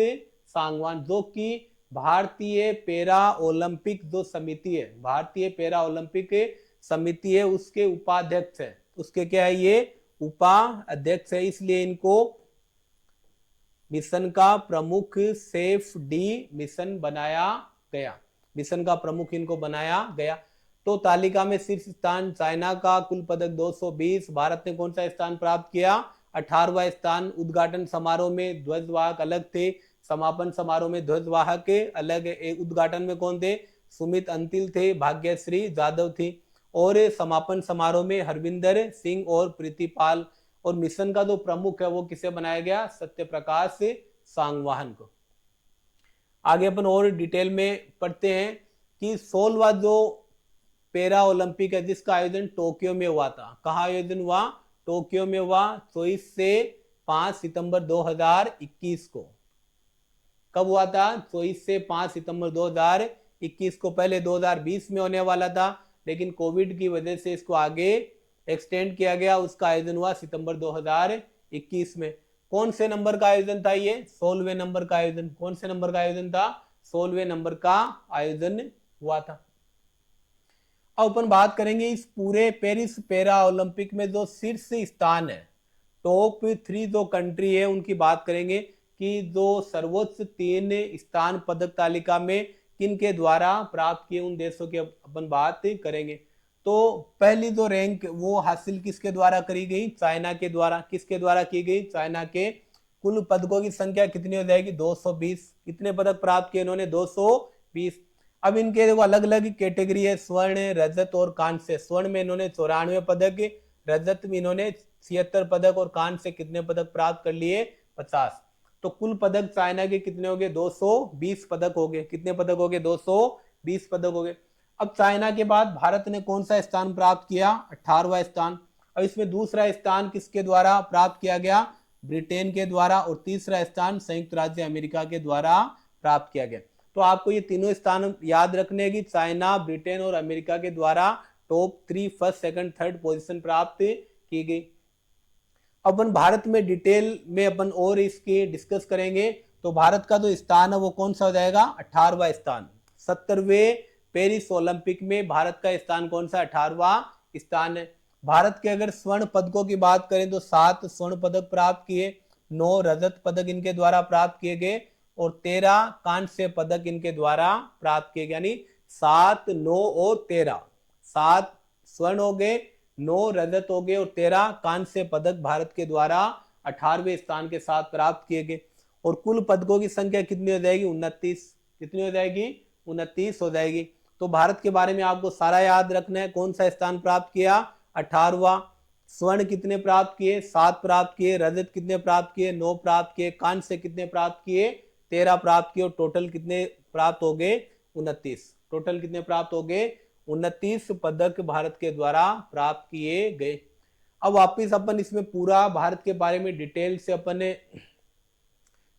सांगवान, जो कि भारतीय पैरा ओलंपिक जो समिति है, भारतीय पैरा ओलंपिक समिति है, उसके उपाध्यक्ष है। उसके क्या है? ये उपाध्यक्ष है, इसलिए इनको मिशन का प्रमुख सेफ डी मिशन बनाया गया। मिशन का प्रमुख इनको बनाया गया। तो तालिका में शीर्ष स्थान चाइना का, कुल पदक 220। भारत ने कौन सा स्थान प्राप्त किया? 18वां स्थान। उद्घाटन समारोह में ध्वजवाहक अलग थे, समापन समारोह में ध्वजवाहक अलग। उद्घाटन में कौन थे? सुमित अंतिल थे, भाग्यश्री जाधव थी। और समापन समारोह में हरविंदर सिंह और प्रीति पाल। और मिशन का जो प्रमुख है वो किसे बनाया गया? सत्य प्रकाश सांगवान को। आगे अपन और डिटेल में पढ़ते हैं कि 16वां जो पैरा ओलंपिक है जिसका आयोजन टोक्यो में हुआ था। कहाँ आयोजन हुआ? टोक्यो में हुआ। 24 से 5 सितंबर 2021 को। कब हुआ था? 24 से 5 सितंबर 2021 को। पहले 2020 में होने वाला था, लेकिन कोविड की वजह से इसको आगे एक्सटेंड किया गया। उसका आयोजन हुआ सितंबर 2021 में। कौन से नंबर का आयोजन था ये? 16वें नंबर का आयोजन। कौन से नंबर का आयोजन था? 16वें नंबर का आयोजन हुआ था। अब अपन बात करेंगे इस पूरे पेरिस पैरा ओलंपिक में जो शीर्ष स्थान है, टॉप 3 जो कंट्री है उनकी बात करेंगे कि जो सर्वोच्च 3 स्थान पदक तालिका में किन के द्वारा प्राप्त किए, उन देशों की अपन बात करेंगे। तो पहली जो रैंक वो हासिल किसके द्वारा करी गई? चाइना के द्वारा। किसके द्वारा की गई? चाइना के। कुल पदकों की संख्या कितनी हो जाएगी? 220। कितने पदक प्राप्त किए इन्होंने? 220। अब इनके अलग अलग कैटेगरी है, स्वर्ण, रजत और कांस्य। स्वर्ण में इन्होंने 94 पदक रजत में इन्होंने 76 पदक और कांस्य से कितने पदक प्राप्त कर लिए? 50। तो कुल पदक चाइना के कितने हो गए? 220 पदक हो गए। कितने पदक हो गए? 220 पदक हो गए। अब चाइना के बाद भारत ने कौन सा स्थान प्राप्त किया? 18वां स्थान। अब इसमें दूसरा स्थान किसके द्वारा प्राप्त किया गया? ब्रिटेन के द्वारा। और तीसरा स्थान संयुक्त राज्य अमेरिका के द्वारा प्राप्त किया गया। तो आपको ये तीनों स्थान याद रखने की, चाइना, ब्रिटेन और अमेरिका के द्वारा top 3 first, second, third position प्राप्त की गई। अपन भारत में डिटेल में अपन और इसकी डिस्कस करेंगे। तो भारत का जो स्थान है वो कौन सा हो जाएगा? 18वां स्थान। 70वें पेरिस ओलंपिक में भारत का स्थान कौन सा? 18वां स्थान है। भारत के अगर स्वर्ण पदकों की बात करें तो 7 स्वर्ण पदक प्राप्त किए, 9 रजत पदक इनके द्वारा प्राप्त किए गए और 13 कांस्य पदक इनके द्वारा प्राप्त किए गए। यानी 7, 9 और 13, 7 स्वर्ण हो गए, 9 रजत हो गए और 13 कांस्य पदक भारत के द्वारा 18वें स्थान के साथ प्राप्त किए गए। और कुल पदकों की संख्या कितनी हो जाएगी? 29। कितनी हो जाएगी? 29 हो जाएगी। तो भारत के बारे में आपको सारा याद रखना है। कौन सा स्थान प्राप्त किया? 18वां। स्वर्ण कितने प्राप्त किए? 7 प्राप्त किए। रजत कितने प्राप्त किए? 9 प्राप्त किए। कांस्य कितने प्राप्त किए? 13 प्राप्त किए। और टोटल कितने प्राप्त हो गए? 29। टोटल कितने प्राप्त हो गए? 29 पदक भारत के द्वारा प्राप्त किए गए। अब वापिस अपन इसमें पूरा भारत के बारे में डिटेल से अपन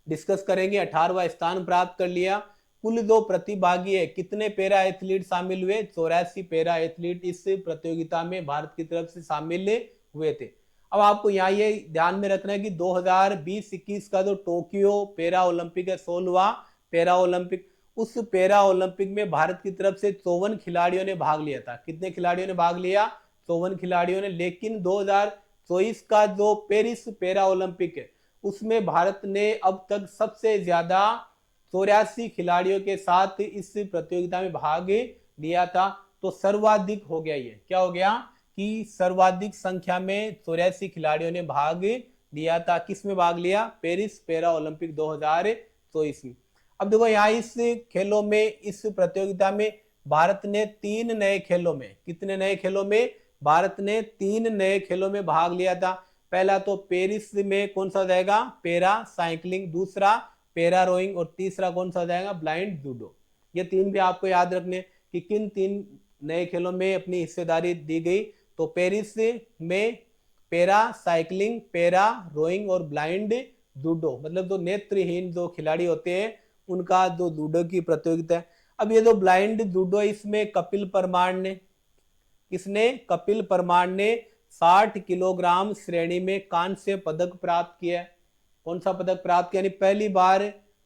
डिस्कस करेंगे। 18वां स्थान प्राप्त कर लिया। कुल जो प्रतिभागी है, कितने पैरा एथलीट शामिल हुए? 84 पैरा एथलीट इस प्रतियोगिता में भारत की तरफ से शामिल हुए थे। अब आपको यहाँ ये ध्यान में रखना है कि 2020-21 का जो टोक्यो पैरा ओलंपिक है, 16वां पैरा ओलंपिक, उस पैरा ओलंपिक में भारत की तरफ से 54 खिलाड़ियों ने भाग लिया था। कितने खिलाड़ियों ने भाग लिया? 54 खिलाड़ियों ने। लेकिन 2024 का जो पेरिस पैरा ओलंपिक है उसमें भारत ने अब तक सबसे ज्यादा 84 खिलाड़ियों के साथ इस प्रतियोगिता में भाग लिया था। तो सर्वाधिक हो गया। ये क्या हो गया कि सर्वाधिक संख्या में 84 खिलाड़ियों ने भाग लिया था। किस में भाग लिया? पेरिस पैरा ओलंपिक 2024 में। अब देखो यहाँ इस खेलों में, इस प्रतियोगिता में भारत ने 3 नए खेलों में, कितने नए खेलों में? भारत ने 3 नए खेलों में भाग लिया था। पहला तो पेरिस में कौन सा हो जाएगा? पैरा साइकिलिंग, दूसरा पैरा रोइंग और तीसरा कौन सा हो जाएगा? Blind judo. ये 3 भी आपको याद रखने कि किन 3 नए खेलों में अपनी हिस्सेदारी दी गई। तो पेरिस में पैरा साइकिलिंग, पैरा रोइंग और ब्लाइंड जूडो, मतलब जो नेत्रहीन जो खिलाड़ी होते हैं उनका जो जूडो की प्रतियोगिता है। अब ये जो ब्लाइंड जूडो, इसमें कपिल परमार ने, किसने? कपिल परमार ने 60 किलोग्राम श्रेणी में कांस्य पदक प्राप्त किया। कौन सा पदक प्राप्त किया? यानी पहली बार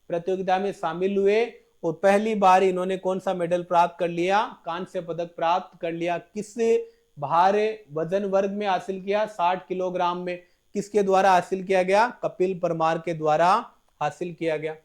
प्रतियोगिता में शामिल हुए और पहली बार इन्होंने कौन सा मेडल प्राप्त कर लिया? कांस्य पदक प्राप्त कर लिया। किस भार वजन वर्ग में हासिल किया? 60 किलोग्राम में। किसके द्वारा हासिल किया गया? कपिल परमार के द्वारा हासिल किया गया।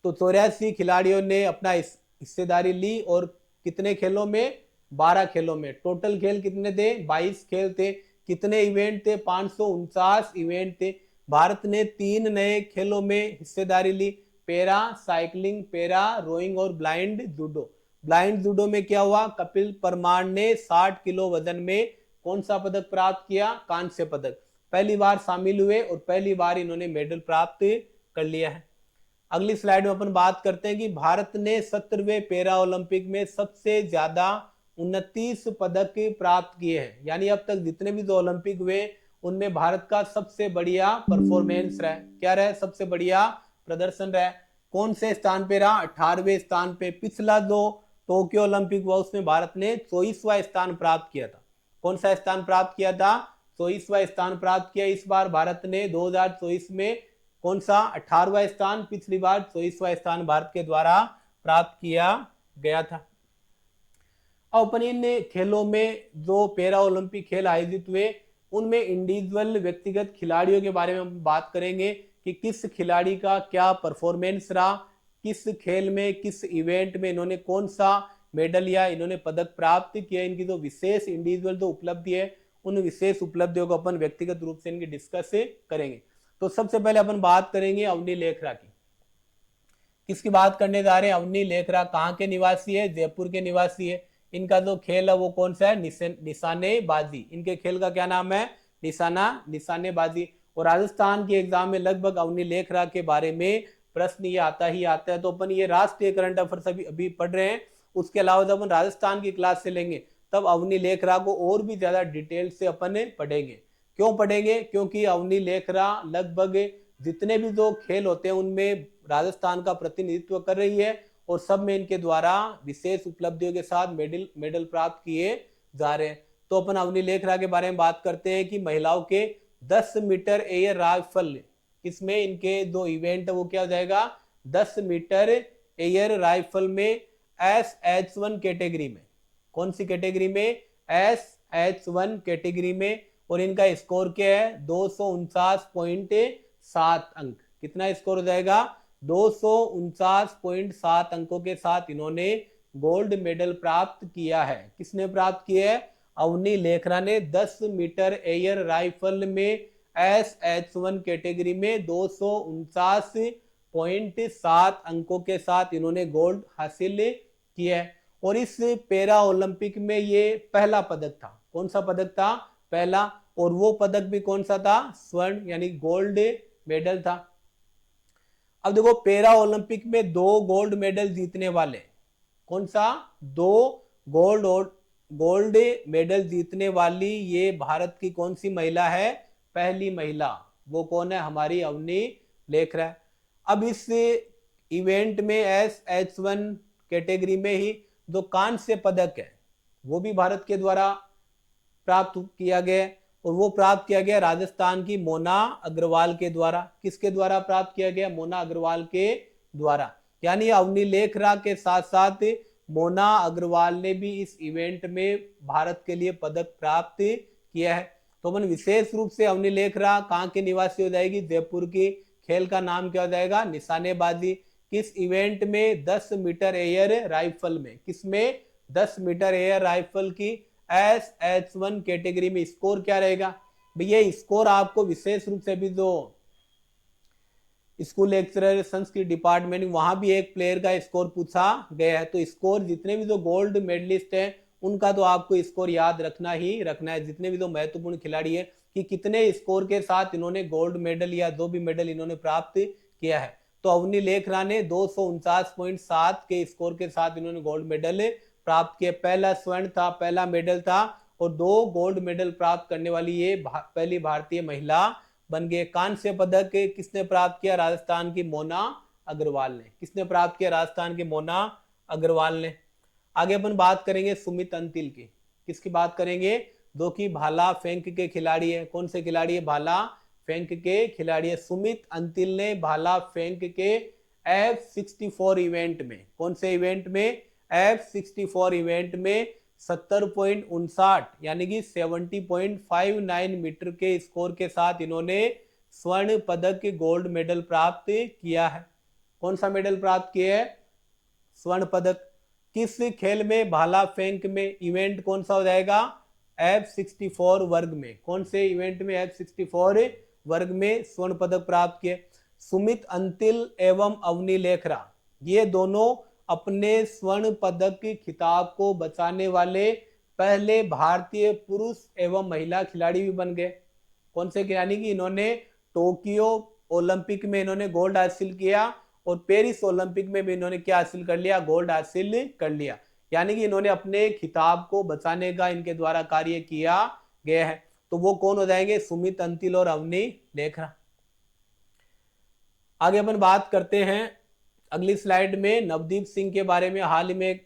तो 84 खिलाड़ियों ने अपना हिस्सेदारी ली और कितने खेलों में? 12 खेलों में। टोटल खेल कितने थे? 22 खेल थे। कितने इवेंट थे? 549 इवेंट थे। भारत ने 3 नए खेलों में हिस्सेदारी ली, पैरा साइकिलिंग, पैरा रोइंग और ब्लाइंड जूडो। ब्लाइंड जूडो में क्या हुआ? कपिल परमार ने 60 किलो वजन में कौन सा पदक प्राप्त किया? कांस्य पदक। पहली बार शामिल हुए और पहली बार इन्होंने मेडल प्राप्त कर लिया है। अगली स्लाइड में अपन बात करते हैं कि भारत ने 17वें पैरा ओलंपिक में सबसे ज्यादा 29 पदक प्राप्त किए हैं। यानी अब तक जितने भी जो ओलंपिक हुए उनमें भारत का सबसे बढ़िया परफॉर्मेंस रहा। क्या रहा? सबसे बढ़िया प्रदर्शन रहा। कौन से स्थान पे रहा? 18वें स्थान पे। पिछला जो टोक्यो ओलंपिक हुआ उसमें भारत ने 24वां स्थान प्राप्त किया था। कौन सा स्थान प्राप्त किया था? 24वां स्थान प्राप्त किया। इस बार भारत ने 2024 में कौन सा? 18वां स्थान। पिछली बार 24वां स्थान भारत के द्वारा प्राप्त किया गया था। अब अपन इन खेलों में जो पैरा ओलंपिक खेल आयोजित हुए उनमें इंडिविजुअल व्यक्तिगत खिलाड़ियों के बारे में हम बात करेंगे कि किस खिलाड़ी का क्या परफॉर्मेंस रहा, किस खेल में, किस इवेंट में इन्होंने कौन सा मेडल या इन्होंने पदक प्राप्त किया। इनकी जो विशेष इंडिविजुअल जो उपलब्धि है उन विशेष उपलब्धियों को अपन व्यक्तिगत रूप से इनकी डिस्कस करेंगे। तो सबसे पहले अपन बात करेंगे अवनी लेखरा की। किसकी बात करने जा रहे हैं? अवनी लेखरा कहाँ के निवासी है? जयपुर के निवासी है। इनका जो खेल है वो कौन सा है, निशानेबाजी। इनके खेल का क्या नाम है, निशानेबाजी। और राजस्थान के एग्जाम में लगभग अवनी लेखरा के बारे में प्रश्न ये आता ही आता है। तो अपन ये राष्ट्रीय करंट अफेयर्स अभी पढ़ रहे हैं, उसके अलावा जब अपन राजस्थान की क्लास से लेंगे तब अवनी लेखरा को और भी ज्यादा डिटेल से अपन पढ़ेंगे। क्यों पढ़ेंगे, क्योंकि अवनी लेखरा लगभग जितने भी जो खेल होते हैं उनमें राजस्थान का प्रतिनिधित्व कर रही है और सब में इनके द्वारा विशेष उपलब्धियों के साथ मेडल प्राप्त किए जा रहे हैं। तो अपन अवनी लेखरा के बारे में बात करते हैं कि महिलाओं के 10 मीटर एयर राइफल, इसमें इनके जो इवेंट है वो क्या हो जाएगा, 10 मीटर एयर राइफल में SH1 कैटेगरी में। कौन सी कैटेगरी में, SH1 कैटेगरी में। और इनका स्कोर क्या है, 249.7 अंक। कितना स्कोर हो जाएगा, 249.7 अंकों के साथ इन्होंने गोल्ड मेडल प्राप्त किया है। किसने प्राप्त किया है, अवनी लेखरा ने 10 मीटर एयर राइफल में SH1 कैटेगरी में 249.7 अंकों के साथ इन्होंने गोल्ड हासिल किया है। और इस पैरा ओलंपिक में ये पहला पदक था। कौन सा पदक था, पहला। और वो पदक भी कौन सा था, स्वर्ण यानी गोल्ड मेडल था। अब देखो पैरा ओलंपिक में 2 गोल्ड मेडल जीतने वाले, कौन सा, 2 गोल्ड मेडल जीतने वाली ये भारत की कौन सी महिला है, पहली महिला। वो कौन है, हमारी अवनी लेखरा है। अब इस इवेंट में SH1 कैटेगरी में ही जो कांस्य पदक है वो भी भारत के द्वारा प्राप्त किया गया, और वो प्राप्त किया गया राजस्थान की मोना अग्रवाल के द्वारा। किसके द्वारा प्राप्त किया गया, मोना अग्रवाल के द्वारा। यानी अवनी लेखरा के साथ साथ मोना अग्रवाल ने भी इस इवेंट में भारत के लिए पदक प्राप्त किया है। तो अपन विशेष रूप से अवनी लेखरा कहाँ के निवासी हो जाएगी, जयपुर की। खेल का नाम क्या हो जाएगा, निशानेबाजी। किस इवेंट में, 10 मीटर एयर राइफल में। किसमें, 10 मीटर एयर राइफल की SH1 कैटेगरी में। स्कोर क्या रहेगा भैया, स्कोर आपको विशेष रूप से भी जो स्कूल लेक्चरर संस्कृत डिपार्टमेंट, वहां भी एक प्लेयर का स्कोर पूछा गया है। तो स्कोर जितने भी जो गोल्ड मेडलिस्ट हैं उनका तो आपको स्कोर याद रखना ही रखना है, जितने भी जो महत्वपूर्ण खिलाड़ी है, कि कितने स्कोर के साथ इन्होंने गोल्ड मेडल या जो भी मेडल इन्होंने प्राप्त किया है। तो अवनी लेखरा ने 249.7 के स्कोर के साथ इन्होंने गोल्ड मेडल प्राप्त किया। पहला स्वर्ण था, पहला मेडल था, और 2 गोल्ड मेडल प्राप्त करने वाली ये पहली भारतीय महिला बन गए। कांस्य पदक किसने प्राप्त किया, राजस्थान की मोना अग्रवाल ने। किसने प्राप्त किया, राजस्थान की मोना अग्रवाल ने। आगे अपन बात करेंगे सुमित अंतिल की। किसकी बात करेंगे, जो कि भाला फेंक के खिलाड़ी है। कौन से खिलाड़ी है, भाला फेंक के खिलाड़ी है। सुमित अंतिल ने भाला फेंक के F64 इवेंट में, कौन से इवेंट में, F64 इवेंट में 70.59 यानी कि 70.59 मीटर के स्कोर के साथ इन्होंने स्वर्ण पदक गोल्ड मेडल प्राप्त किया है। कौन सा मेडल प्राप्त किया है, स्वर्ण पदक। किस खेल में, भाला फेंक में। इवेंट कौन सा हो जाएगा, F64 वर्ग में। कौन से इवेंट में, F64 वर्ग में स्वर्ण पदक प्राप्त किए। सुमित अंतिल एवं अवनी लेखरा ये दोनों अपने स्वर्ण पदक की खिताब को बचाने वाले पहले भारतीय पुरुष एवं महिला खिलाड़ी भी बन गए। कौन से, यानी कि इन्होंने टोक्यो ओलंपिक में इन्होंने गोल्ड हासिल किया, और पेरिस ओलंपिक में भी इन्होंने क्या हासिल कर लिया, गोल्ड हासिल कर लिया। यानी कि इन्होंने अपने खिताब को बचाने का इनके द्वारा कार्य किया गया है। तो वो कौन हो जाएंगे, सुमित अंतिल और अवनी लेखरा। आगे अपन बात करते हैं अगली स्लाइड में नवदीप सिंह के बारे में। हाल ही में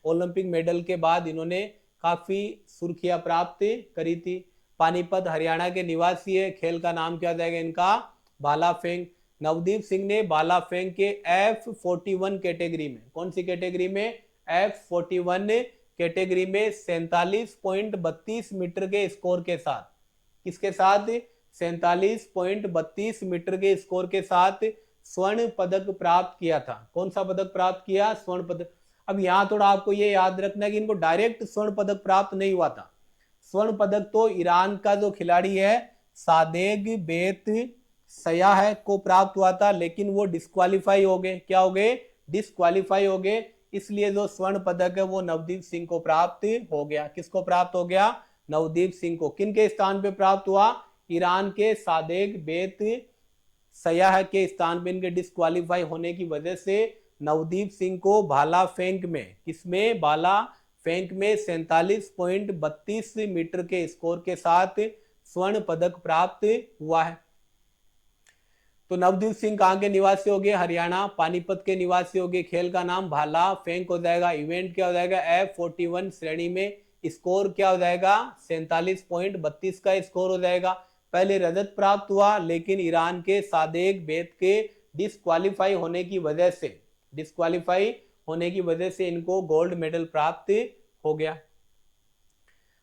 ओलंपिक मेडल के बाद इन्होंने काफी सुर्खियां प्राप्त करी थी। पानीपत हरियाणा के निवासी है। खेल का नाम क्या जाएगा इनका, भाला फेंक। नवदीप सिंह ने भाला फेंक के F41 कैटेगरी में, कौन सी कैटेगरी में, F41 कैटेगरी में 47.32 मीटर के स्कोर के साथ, किसके साथ, 47.32 मीटर के स्कोर के साथ स्वर्ण पदक प्राप्त किया था। कौन सा पदक प्राप्त किया, स्वर्ण पदक। अब यहां थोड़ा आपको ये याद रखना है कि इनको डायरेक्ट स्वर्ण पदक प्राप्त नहीं हुआ था। स्वर्ण पदक तो ईरान का जो खिलाड़ी है सादेग बेत सया है को प्राप्त हुआ था, लेकिन वो डिस्क्वालीफाई हो गए। क्या हो गए, डिस्क्वालीफाई हो गए। इसलिए जो स्वर्ण पदक है वो नवदीप सिंह को प्राप्त हो गया। किसको प्राप्त हो गया? नवदीप सिंह को। किन के स्थान पे प्राप्त हुआ? ईरान के सादेक बेत सयाह के स्थान पे इनके डिस्क्वालीफाई होने की वजह से नवदीप सिंह को भाला फेंक में, किसमें? भाला फेंक में 47.32 मीटर के स्कोर के साथ स्वर्ण पदक प्राप्त हुआ है। तो नवदीप सिंह कहाँ के निवासी हो गए? हरियाणा पानीपत के निवासी हो गए। खेल का नाम भाला फेंक हो जाएगा। इवेंट क्या हो जाएगा? F41 श्रेणी में। स्कोर क्या हो जाएगा? 47.32 का स्कोर हो जाएगा। पहले रजत प्राप्त हुआ, लेकिन ईरान के सादेक बेत के डिस्क्वालीफाई होने की वजह से इनको गोल्ड मेडल प्राप्त हो गया।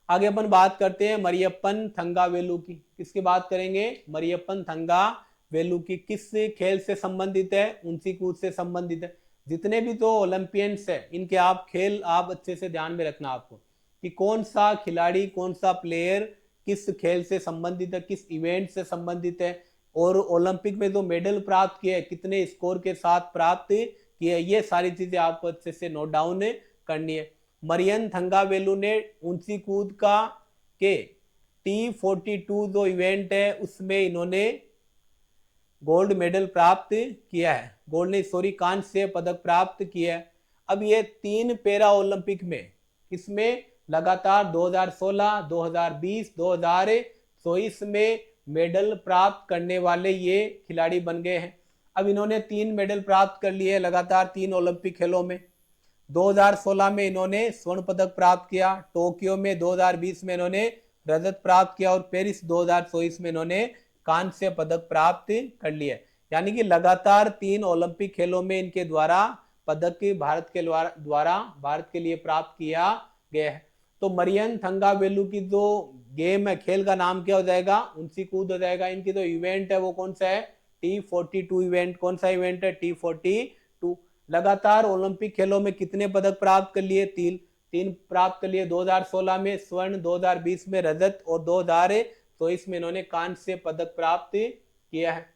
आगे अपन बात करते हैं मरियप्पन थंगावेलु की। किसकी बात करेंगे? मरियप्पन थंगावेलु की। किस खेल से संबंधित है? ऊंची कूद से संबंधित है। जितने भी तो ओलंपियंस है इनके आप खेल आप अच्छे से ध्यान में रखना आपको, कि कौन सा खिलाड़ी, कौन सा प्लेयर किस खेल से संबंधित है, किस इवेंट से संबंधित है, और ओलंपिक में जो मेडल प्राप्त किए, कितने स्कोर के साथ प्राप्त किए, ये सारी चीजें आपको अच्छे से नोट डाउन करनी है। मरियन थंगावेलु ने ऊंची कूद का के T42 जो इवेंट है उसमें इन्होंने गोल्ड मेडल प्राप्त किया है। गोल्ड नहीं, सॉरी, कांस्य पदक प्राप्त किया है। अब ये 3 पैरा ओलंपिक में, इसमें लगातार 2016, 2020, 2024 में मेडल प्राप्त करने वाले ये खिलाड़ी बन गए हैं। अब इन्होंने 3 मेडल प्राप्त कर लिए लगातार 3 ओलंपिक खेलों में। 2016 में इन्होंने स्वर्ण पदक प्राप्त किया, टोक्यो में 2020 में इन्होंने रजत प्राप्त किया, और पेरिस 2024 में इन्होंने कांस्य पदक प्राप्त कर लिया। यानी कि लगातार 3 ओलंपिक खेलों में इनके द्वारा पदक भारत के लिए प्राप्त किया गया है। तो मरियन थंगावेलु की जो गेम है, खेल का नाम क्या हो जाएगा? ऊंची कूद हो जाएगा। इनकी जो इवेंट है वो कौन सा है? T42 event. कौन सा इवेंट है? T42। लगातार ओलंपिक खेलों में कितने पदक प्राप्त कर लिए? 3 प्राप्त कर लिए। 2016 में स्वर्ण, 2020 में रजत, और 2024 में इन्होंने कांस्य पदक प्राप्त किया है।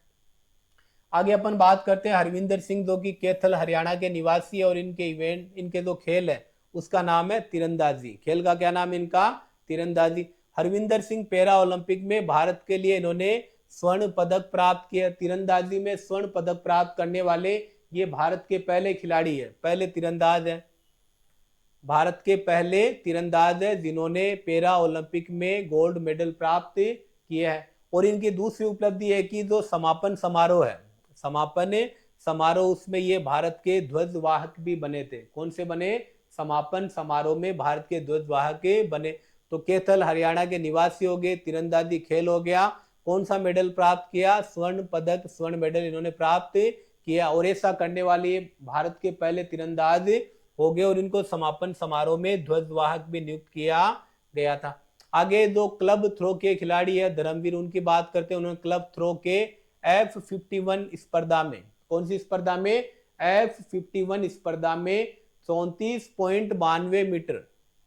आगे अपन बात करते हैं हरविंदर सिंह, जो कि कैथल हरियाणा के निवासी है, और इनके जो खेल है उसका नाम है तीरंदाजी। खेल का क्या नाम है इनका? तीरंदाजी। हरविंदर सिंह पैरा ओलंपिक में भारत के लिए इन्होंने स्वर्ण पदक प्राप्त किया। तीरंदाजी में स्वर्ण पदक प्राप्त करने वाले ये भारत के पहले खिलाड़ी है, पहले तीरंदाज है, भारत के पहले तीरंदाज है जिन्होंने पैरा ओलंपिक में गोल्ड मेडल प्राप्त किया है। और इनकी दूसरी उपलब्धि है कि जो समापन समारोह है, उसमें ये भारत के ध्वजवाहक भी बने थे। कौन से बने? समापन समारोह में भारत के ध्वजवाहक बने। तो कैथल हरियाणा के निवासी हो गए। तीरंदाजी खेल हो गया। कौन सा मेडल प्राप्त किया? स्वर्ण पदक, स्वर्ण मेडल इन्होंने प्राप्त किया, और ऐसा करने वाले भारत के पहले तीरंदाज हो गए, और इनको समापन समारोह में ध्वजवाहक भी नियुक्त किया गया था। आगे जो क्लब थ्रो के खिलाड़ी है धर्मवीर, उनकी बात करते हैं। उन्होंने क्लब थ्रो के F51 स्पर्धा में, कौन सी स्पर्धा में? F51 स्पर्धा में 34.92 मीटर,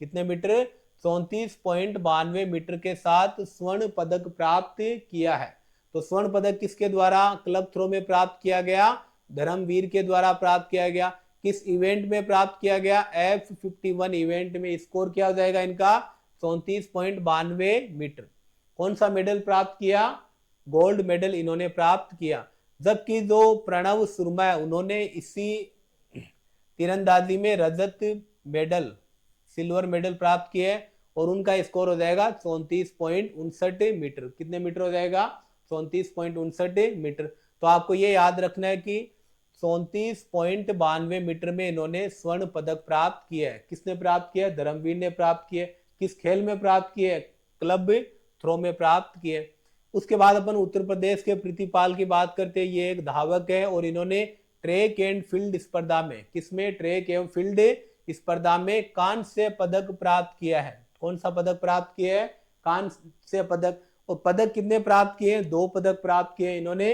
कितने मीटर? 34.92 मीटर के साथ स्वर्ण पदक प्राप्त किया है। तो स्वर्ण पदक किसके द्वारा क्लब थ्रो में प्राप्त किया गया? धर्मवीर के द्वारा प्राप्त किया गया। किस इवेंट में प्राप्त किया गया? F51 इवेंट में। स्कोर क्या हो जाएगा इनका? 34.92 मीटर। कौन सा मेडल प्राप्त किया? गोल्ड मेडल इन्होंने प्राप्त किया। जबकि जो प्रणव शर्मा है उन्होंने इसी तीरंदाजी में रजत मेडल, सिल्वर मेडल प्राप्त किए, और उनका स्कोर हो जाएगा 34.59 मीटर। कितने मीटर हो जाएगा? 34.59 मीटर। तो आपको ये याद रखना है कि 34.92 मीटर में इन्होंने स्वर्ण पदक प्राप्त किया है। किसने प्राप्त किया? धर्मवीर ने प्राप्त किया। किस खेल में प्राप्त किए? क्लब थ्रो में प्राप्त किए। उसके बाद अपन उत्तर प्रदेश के प्रीतिपाल की बात करते हैं। ये एक धावक है, और इन्होंने ट्रैक एंड फील्ड स्पर्धा में, किसमें? ट्रैक एवं फील्ड स्पर्धा में कांस्य पदक प्राप्त किया है। कौन सा पदक प्राप्त किया है? कांस्य पदक। और पदक कितने प्राप्त किए? 2 पदक प्राप्त किए इन्होंने।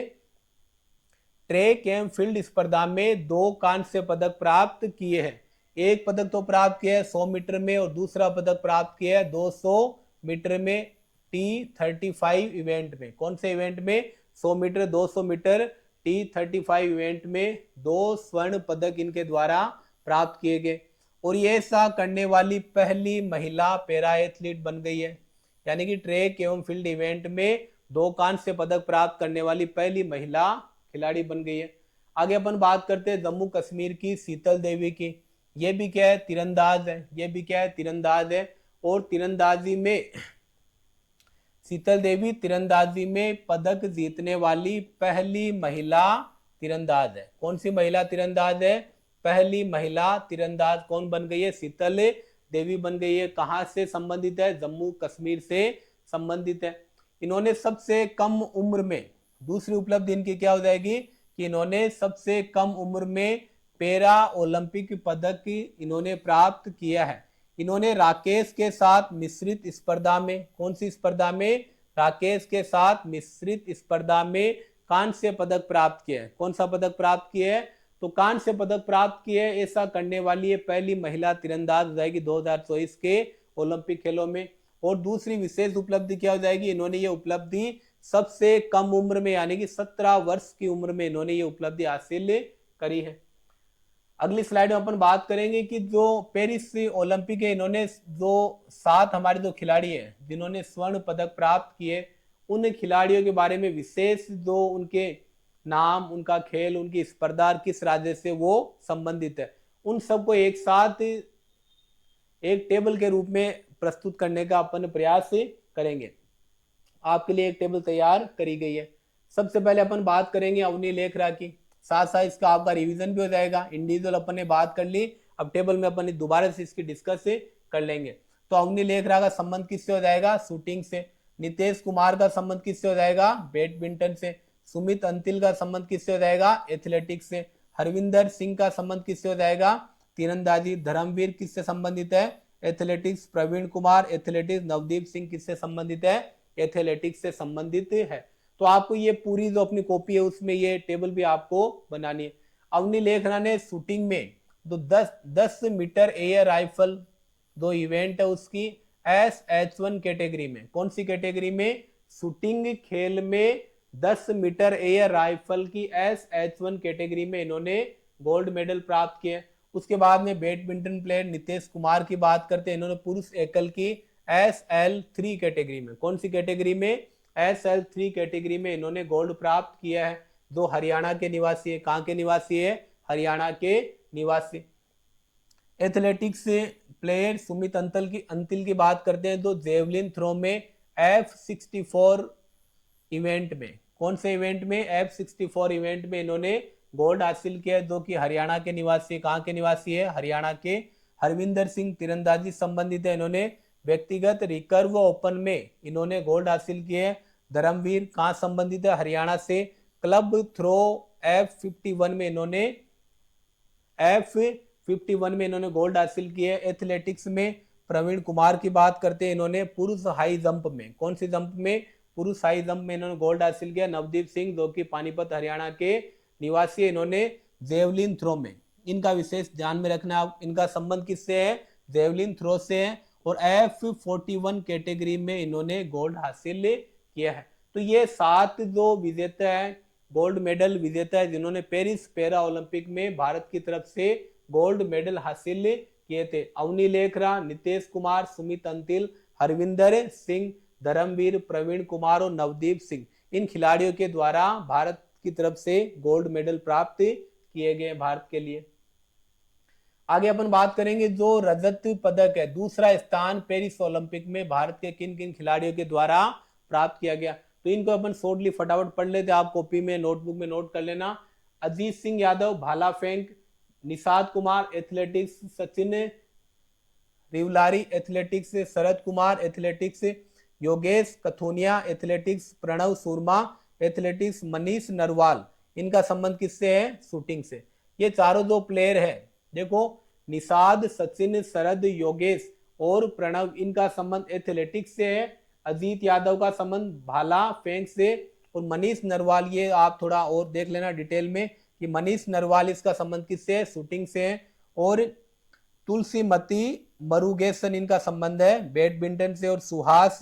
ट्रैक एवं फील्ड स्पर्धा में 2 कांस्य पदक प्राप्त किए हैं। एक पदक तो प्राप्त किया है 100 मीटर में, और दूसरा पदक प्राप्त किया है 200 मीटर में, T35 इवेंट में। कौन से इवेंट में? 100 मीटर, 200 मीटर, T35 इवेंट में 2 स्वर्ण पदक इनके द्वारा प्राप्त किए गए और ये ऐसा करने वाली पहली महिला पैरा एथलीट बन गई है। यानी कि ट्रैक एवं फील्ड इवेंट में 2 कांस्य पदक प्राप्त करने वाली पहली महिला खिलाड़ी बन गई है। आगे अपन बात करते हैं जम्मू कश्मीर की शीतल देवी की। ये भी क्या है, तीरंदाज है। ये भी क्या है, तीरंदाज है। और तीरंदाजी में शीतल देवी तीरंदाजी में पदक जीतने वाली पहली महिला तीरंदाज है। कौन सी महिला तीरंदाज है? पहली महिला तीरंदाज कौन बन गई है? शीतल देवी बन गई है। कहां से संबंधित है? जम्मू कश्मीर से संबंधित है। इन्होंने सबसे कम उम्र में, दूसरी उपलब्धि इनकी क्या हो जाएगी कि इन्होंने सबसे कम उम्र में पैरा ओलंपिक पदक इन्होंने प्राप्त किया है। इन्होंने राकेश के साथ मिश्रित स्पर्धा में, कौन सी स्पर्धा में? राकेश के साथ मिश्रित स्पर्धा में कांस्य पदक प्राप्त किया है। कौन सा पदक प्राप्त किया है? तो कांस्य पदक प्राप्त किए। ऐसा करने वाली ये पहली महिला तीरंदाज हो जाएगी 2024 के ओलंपिक खेलों में। और दूसरी विशेष उपलब्धि क्या हो जाएगी? इन्होंने ये उपलब्धि सबसे कम उम्र में यानी कि 17 वर्ष की उम्र में इन्होंने ये उपलब्धि हासिल करी है। अगली स्लाइड में अपन बात करेंगे कि जो पेरिस ओलंपिक है, इन्होंने जो 7 हमारे जो खिलाड़ी हैं जिन्होंने स्वर्ण पदक प्राप्त किए, उन खिलाड़ियों के बारे में विशेष जो उनके नाम, उनका खेल, उनकी स्पर्धा किस राज्य से वो संबंधित है, उन सबको एक साथ एक टेबल के रूप में प्रस्तुत करने का अपन प्रयास करेंगे। आपके लिए एक टेबल तैयार करी गई है। सबसे पहले अपन बात करेंगे अवनी लेखरा की, साथ साथ इसका आपका रिवीजन भी हो जाएगा। इंडिविजुअल अपन ने बात कर ली, अब टेबल में अपन दोबारा से इसकी डिस्कस कर लेंगे। तो अवनी लेखरा का संबंध किससे हो जाएगा? शूटिंग से। नितेश कुमार का संबंध किससे हो जाएगा? बैडमिंटन से। सुमित अंतिल का संबंध किससे हो जाएगा? एथलेटिक्स से। हरविंदर सिंह का संबंध किससे हो जाएगा? तीरंदाजी। धर्मवीर किससे संबंधित है? एथलेटिक्स। प्रवीण कुमार एथलेटिक्स। नवदीप सिंह किससे संबंधित है? एथलेटिक्स से संबंधित है। तो आपको ये पूरी जो अपनी कॉपी है उसमें ये टेबल भी आपको बनानी है। अवनी लेखरा ने शूटिंग में तो 10 मीटर एयर राइफल दो इवेंट है उसकी SH1 कैटेगरी में। कौन सी कैटेगरी में? शूटिंग खेल में 10 मीटर एयर राइफल की SH1 कैटेगरी में इन्होंने गोल्ड मेडल प्राप्त किए। उसके बाद में बैडमिंटन प्लेयर नितेश कुमार की बात करते हैं। इन्होंने पुरुष एकल की SL3 कैटेगरी में, कौन सी कैटेगरी में? SL3 कैटेगरी में इन्होंने गोल्ड प्राप्त किया है। जो हरियाणा के निवासी है। कहां के निवासी है? हरियाणा के निवासी। एथलेटिक्स प्लेयर सुमित अंतिल की बात करते हैं तो जेवलिन थ्रो में F64 इवेंट में, कौन से इवेंट में? F64 इवेंट में इन्होंने गोल्ड हासिल किया है, जो कि हरियाणा के निवासी। कहां के निवासी है? हरियाणा के। हरविंदर सिंह तीरंदाजी संबंधित है। इन्होंने व्यक्तिगत रिकर्व ओपन में इन्होंने गोल्ड हासिल किए हैं। धर्मवीर कहां संबंधित है? हरियाणा से। क्लब थ्रो F51 में इन्होंने गोल्ड हासिल किए। एथलेटिक्स में प्रवीण कुमार की बात करते हैं। इन्होंने पुरुष हाई जंप में, कौन सी जंप में? पुरुष हाई जंप में इन्होंने गोल्ड हासिल किया। नवदीप सिंह जो कि पानीपत हरियाणा के निवासी, इन्होंने जेवलिन थ्रो में। इनका विशेष ध्यान में रखना, इनका संबंध किससे है? जेवलिन थ्रो से है। और F41 कैटेगरी में इन्होंने गोल्ड हासिल किया है। तो ये 7 जो विजेता है, गोल्ड मेडल विजेता है, जिन्होंने पेरिस पैरा ओलंपिक में भारत की तरफ से गोल्ड मेडल हासिल किए थे। अवनी लेखरा, नितेश कुमार, सुमित अंतिल, हरविंदर सिंह, धर्मवीर, प्रवीण कुमार और नवदीप सिंह, इन खिलाड़ियों के द्वारा भारत की तरफ से गोल्ड मेडल प्राप्त किए गए भारत के लिए। आगे अपन बात करेंगे जो रजत पदक है, दूसरा स्थान पेरिस ओलंपिक में भारत के किन किन खिलाड़ियों के द्वारा प्राप्त किया गया। तो इनको अपन शॉर्टली फटाफट पढ़ लेते, आप कॉपी में नोटबुक में नोट कर लेना। अजीत सिंह यादव भाला फेंक, Nishad Kumar athletics, Sachin रिवलारी athletics, Sharad Kumar athletics, Yogesh Kathuniya athletics, Pranav सुरमा एथलेटिक्स, मनीष नरवाल, इनका संबंध किससे है? शूटिंग से। ये चारों जो प्लेयर है, देखो निषाद, सचिन, शरद, योगेश और प्रणव, इनका संबंध एथलेटिक्स से है। अजीत यादव का संबंध भाला फेंक से। और मनीष नरवाल, ये आप थोड़ा और देख लेना डिटेल में कि मनीष नरवाल इसका संबंध किससे है? शूटिंग से है। और तुलसीमती मरुगेसन, इनका संबंध है बैडमिंटन से। और सुहास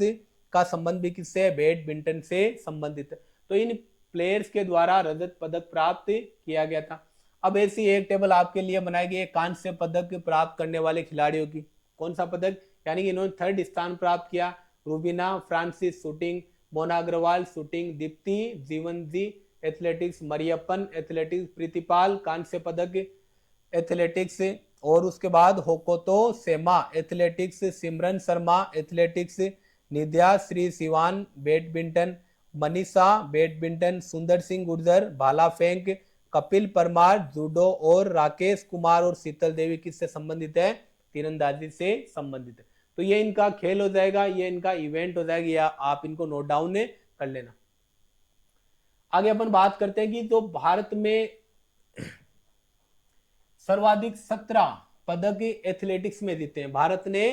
का संबंध भी किससे है? बैडमिंटन से संबंधित है। तो इन प्लेयर्स के द्वारा रजत पदक प्राप्त किया गया था। अब ऐसी एक टेबल आपके लिए बनाई गई है कांस्य पदक प्राप्त करने वाले खिलाड़ियों की। कौन सा पदक, यानी कि इन्होंने 3rd स्थान प्राप्त किया। Rubina Francis shooting, Mona Agarwal shooting, Deepti जीवनजी athletics, Mariyappan athletics, Pritipal कांस्य पदक एथलेटिक्स, और उसके बाद होकोतो सेमा एथलेटिक्स, सिमरन Sharma athletics, निध्या Shri Siwan badminton, Manisha badminton, सुंदर सिंह गुर्जर भाला फेंक, कपिल परमार जूडो, और राकेश कुमार और शीतल देवी किससे संबंधित है, तीरंदाजी से संबंधित है। तो ये इनका खेल हो जाएगा, ये इनका इवेंट हो जाएगा, या आप इनको नोट डाउन कर लेना। आगे अपन बात करते हैं कि तो भारत में सर्वाधिक 17 पदक एथलेटिक्स में जीते हैं। भारत ने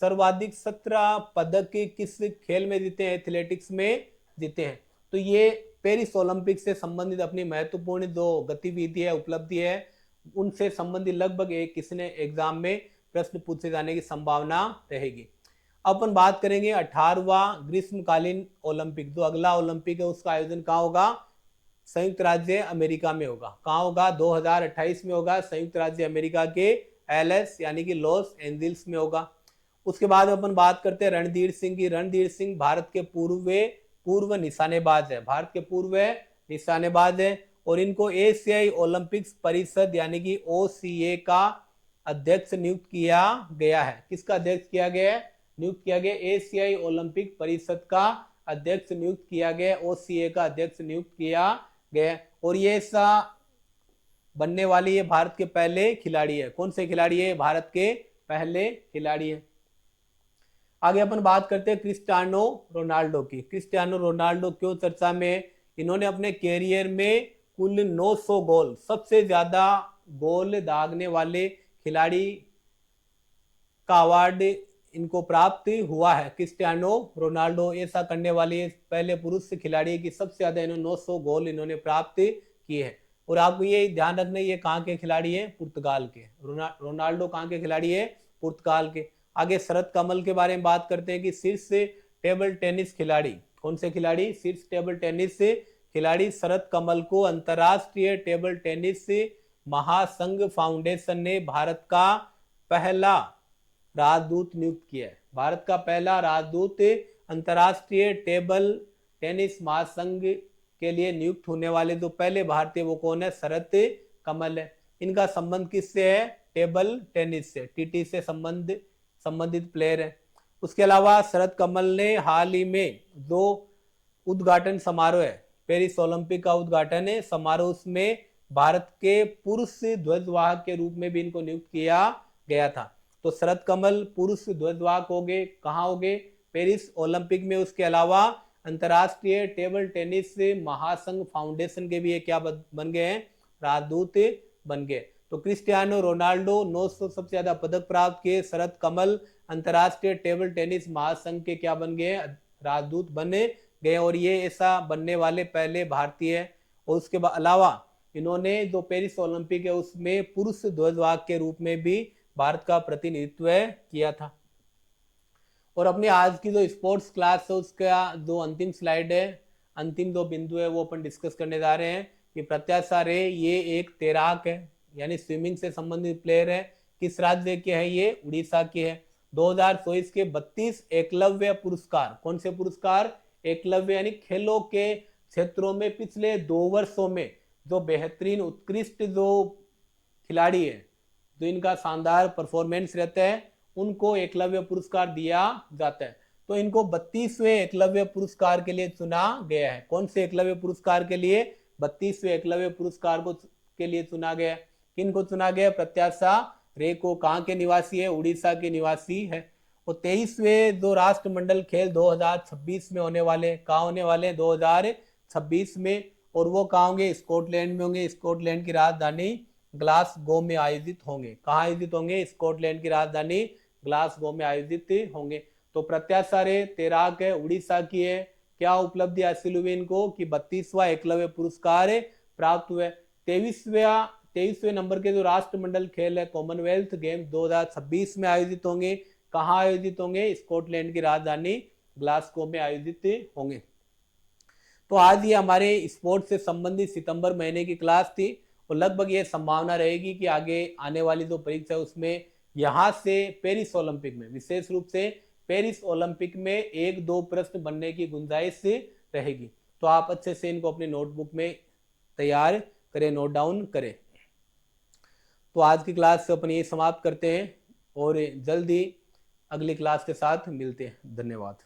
सर्वाधिक 17 पदक किस खेल में जीते हैं, एथलेटिक्स में जीते हैं। तो ये पेरिस ओलंपिक से संबंधित अपनी महत्वपूर्ण जो गतिविधि है, उपलब्धि है, उनसे संबंधित लगभग एक किसने एग्जाम में प्रश्न पूछे जाने की संभावना रहेगी। अपन बात करेंगे 18वां ग्रीष्मकालीन ओलंपिक, जो अगला ओलंपिक है उसका आयोजन कहाँ होगा, संयुक्त राज्य अमेरिका में होगा। कहाँ होगा, 2028 में होगा, संयुक्त राज्य अमेरिका के एलएस यानी कि लॉस एंजल्स में होगा। उसके बाद अपन बात करते हैं रणधीर सिंह की। रणधीर सिंह भारत के पूर्व निशानेबाज है, भारत के पूर्व निशानेबाज है, और इनको एशियाई ओलंपिक्स परिषद यानी कि ओसीए का अध्यक्ष नियुक्त किया गया है। किसका अध्यक्ष किया गया है, नियुक्त किया गया, एशियाई ओलंपिक परिषद का अध्यक्ष नियुक्त किया गया, ओसीए का अध्यक्ष नियुक्त किया गया। और ये ऐसा बनने वाली ये भारत के पहले खिलाड़ी है। कौन से खिलाड़ी है, भारत के पहले खिलाड़ी है। आगे अपन बात करते हैं क्रिस्टियानो रोनाल्डो की। क्रिस्टियानो रोनाल्डो क्यों चर्चा में, इन्होंने अपने कैरियर में कुल 900 गोल, सबसे ज्यादा गोल दागने वाले खिलाड़ी का अवार्ड इनको प्राप्त हुआ है। क्रिस्टियानो रोनाल्डो ऐसा करने वाले पहले पुरुष खिलाड़ी की सबसे ज्यादा इन्होंने 900 गोल इन्होंने प्राप्त किए हैं। और आपको ये ध्यान रखना, ये कहाँ के खिलाड़ी है, पुर्तगाल के। रोनाल्डो कहाँ के खिलाड़ी है, पुर्तगाल के। आगे शरद कमल के बारे में बात करते हैं कि शीर्ष टेबल टेनिस खिलाड़ी, कौन से खिलाड़ी, शीर्ष टेबल टेनिस खिलाड़ी शरद कमल को अंतरराष्ट्रीय टेबल टेनिस महासंघ फाउंडेशन ने भारत का पहला राजदूत नियुक्त किया है। भारत का पहला राजदूत अंतरराष्ट्रीय टेबल टेनिस महासंघ के लिए नियुक्त होने वाले जो पहले भारतीय वो कौन है, शरद कमल है। इनका संबंध किससे है, टेबल टेनिस से, टीटी से संबंधित प्लेयर है। उसके अलावा शरद कमल ने हाल ही में जो उद्घाटन समारोह है, पेरिस ओलंपिक का उद्घाटन है समारोह, उसमें भारत के पुरुष ध्वजवाहक के रूप में भी इनको नियुक्त किया गया था। तो शरद कमल पुरुष ध्वजवाहक हो गए, कहाँ हो गए, पेरिस ओलंपिक में। उसके अलावा अंतरराष्ट्रीय टेबल टेनिस महासंघ फाउंडेशन के भी ये क्या बन गए हैं, राजदूत बन गए। तो क्रिस्टियानो रोनाल्डो 900 सबसे ज्यादा पदक प्राप्त किए, शरद कमल अंतरराष्ट्रीय टेबल टेनिस महासंघ के क्या बन गए, राजदूत बने गए, और ये ऐसा बनने वाले पहले भारतीय है। और उसके अलावा इन्होंने जो पेरिस ओलंपिक है उसमें पुरुष ध्वजवाहक के रूप में भी भारत का प्रतिनिधित्व किया था। और अपनी आज की जो स्पोर्ट्स क्लास है उसका जो अंतिम स्लाइड है, अंतिम दो बिंदु है वो अपन डिस्कस करने जा रहे हैं। कि प्रत्याशा रे ये एक तैराक है, यानी स्विमिंग से संबंधित प्लेयर है। किस राज्य के है ये, उड़ीसा के है। 2024 के 32 एकलव्य पुरस्कार, कौन से पुरस्कार, एकलव्य, यानी खेलों के क्षेत्रों में पिछले 2 वर्षों में जो बेहतरीन उत्कृष्ट जो खिलाड़ी है, जो इनका शानदार परफॉर्मेंस रहता है, उनको एकलव्य पुरस्कार दिया जाता है। तो इनको 32वें एकलव्य पुरस्कार के लिए चुना गया है। कौन से एकलव्य पुरस्कार के लिए, 32वें एकलव्य पुरस्कार को के लिए चुना गया। किनको चुना गया, प्रत्याशा रे को। कहाँ के निवासी है, उड़ीसा के निवासी है। और 23वें जो राष्ट्रमंडल खेल 2026 में होने वाले, कहाँ होने वाले, 2026 में। और वो कहाँ होंगे, स्कॉटलैंड में होंगे। स्कॉटलैंड की राजधानी ग्लासगो में आयोजित होंगे। कहाँ आयोजित होंगे, स्कॉटलैंड की राजधानी ग्लासगो में आयोजित होंगे। तो प्रत्याशा रे तैराक है, उड़ीसा की है। क्या उपलब्धि हासिल हुई इनको, कि 32वां एकलव्य पुरस्कार प्राप्त हुए। 23वें नंबर के जो राष्ट्रमंडल खेल है, कॉमनवेल्थ गेम 2026 में आयोजित होंगे। कहाँ आयोजित होंगे, स्कॉटलैंड की राजधानी ग्लासगो में आयोजित होंगे। तो आज ये हमारे स्पोर्ट्स से संबंधित सितंबर महीने की क्लास थी। तो लगभग ये संभावना रहेगी कि आगे आने वाली जो परीक्षा है उसमें यहाँ से पेरिस ओलंपिक में, विशेष रूप से पेरिस ओलंपिक में 1-2 प्रश्न बनने की गुंजाइश रहेगी। तो आप अच्छे से इनको अपनी नोटबुक में तैयार करें, नोट डाउन करें। तो आज की क्लास अपनी समाप्त करते हैं और जल्द ही अगली क्लास के साथ मिलते हैं। धन्यवाद।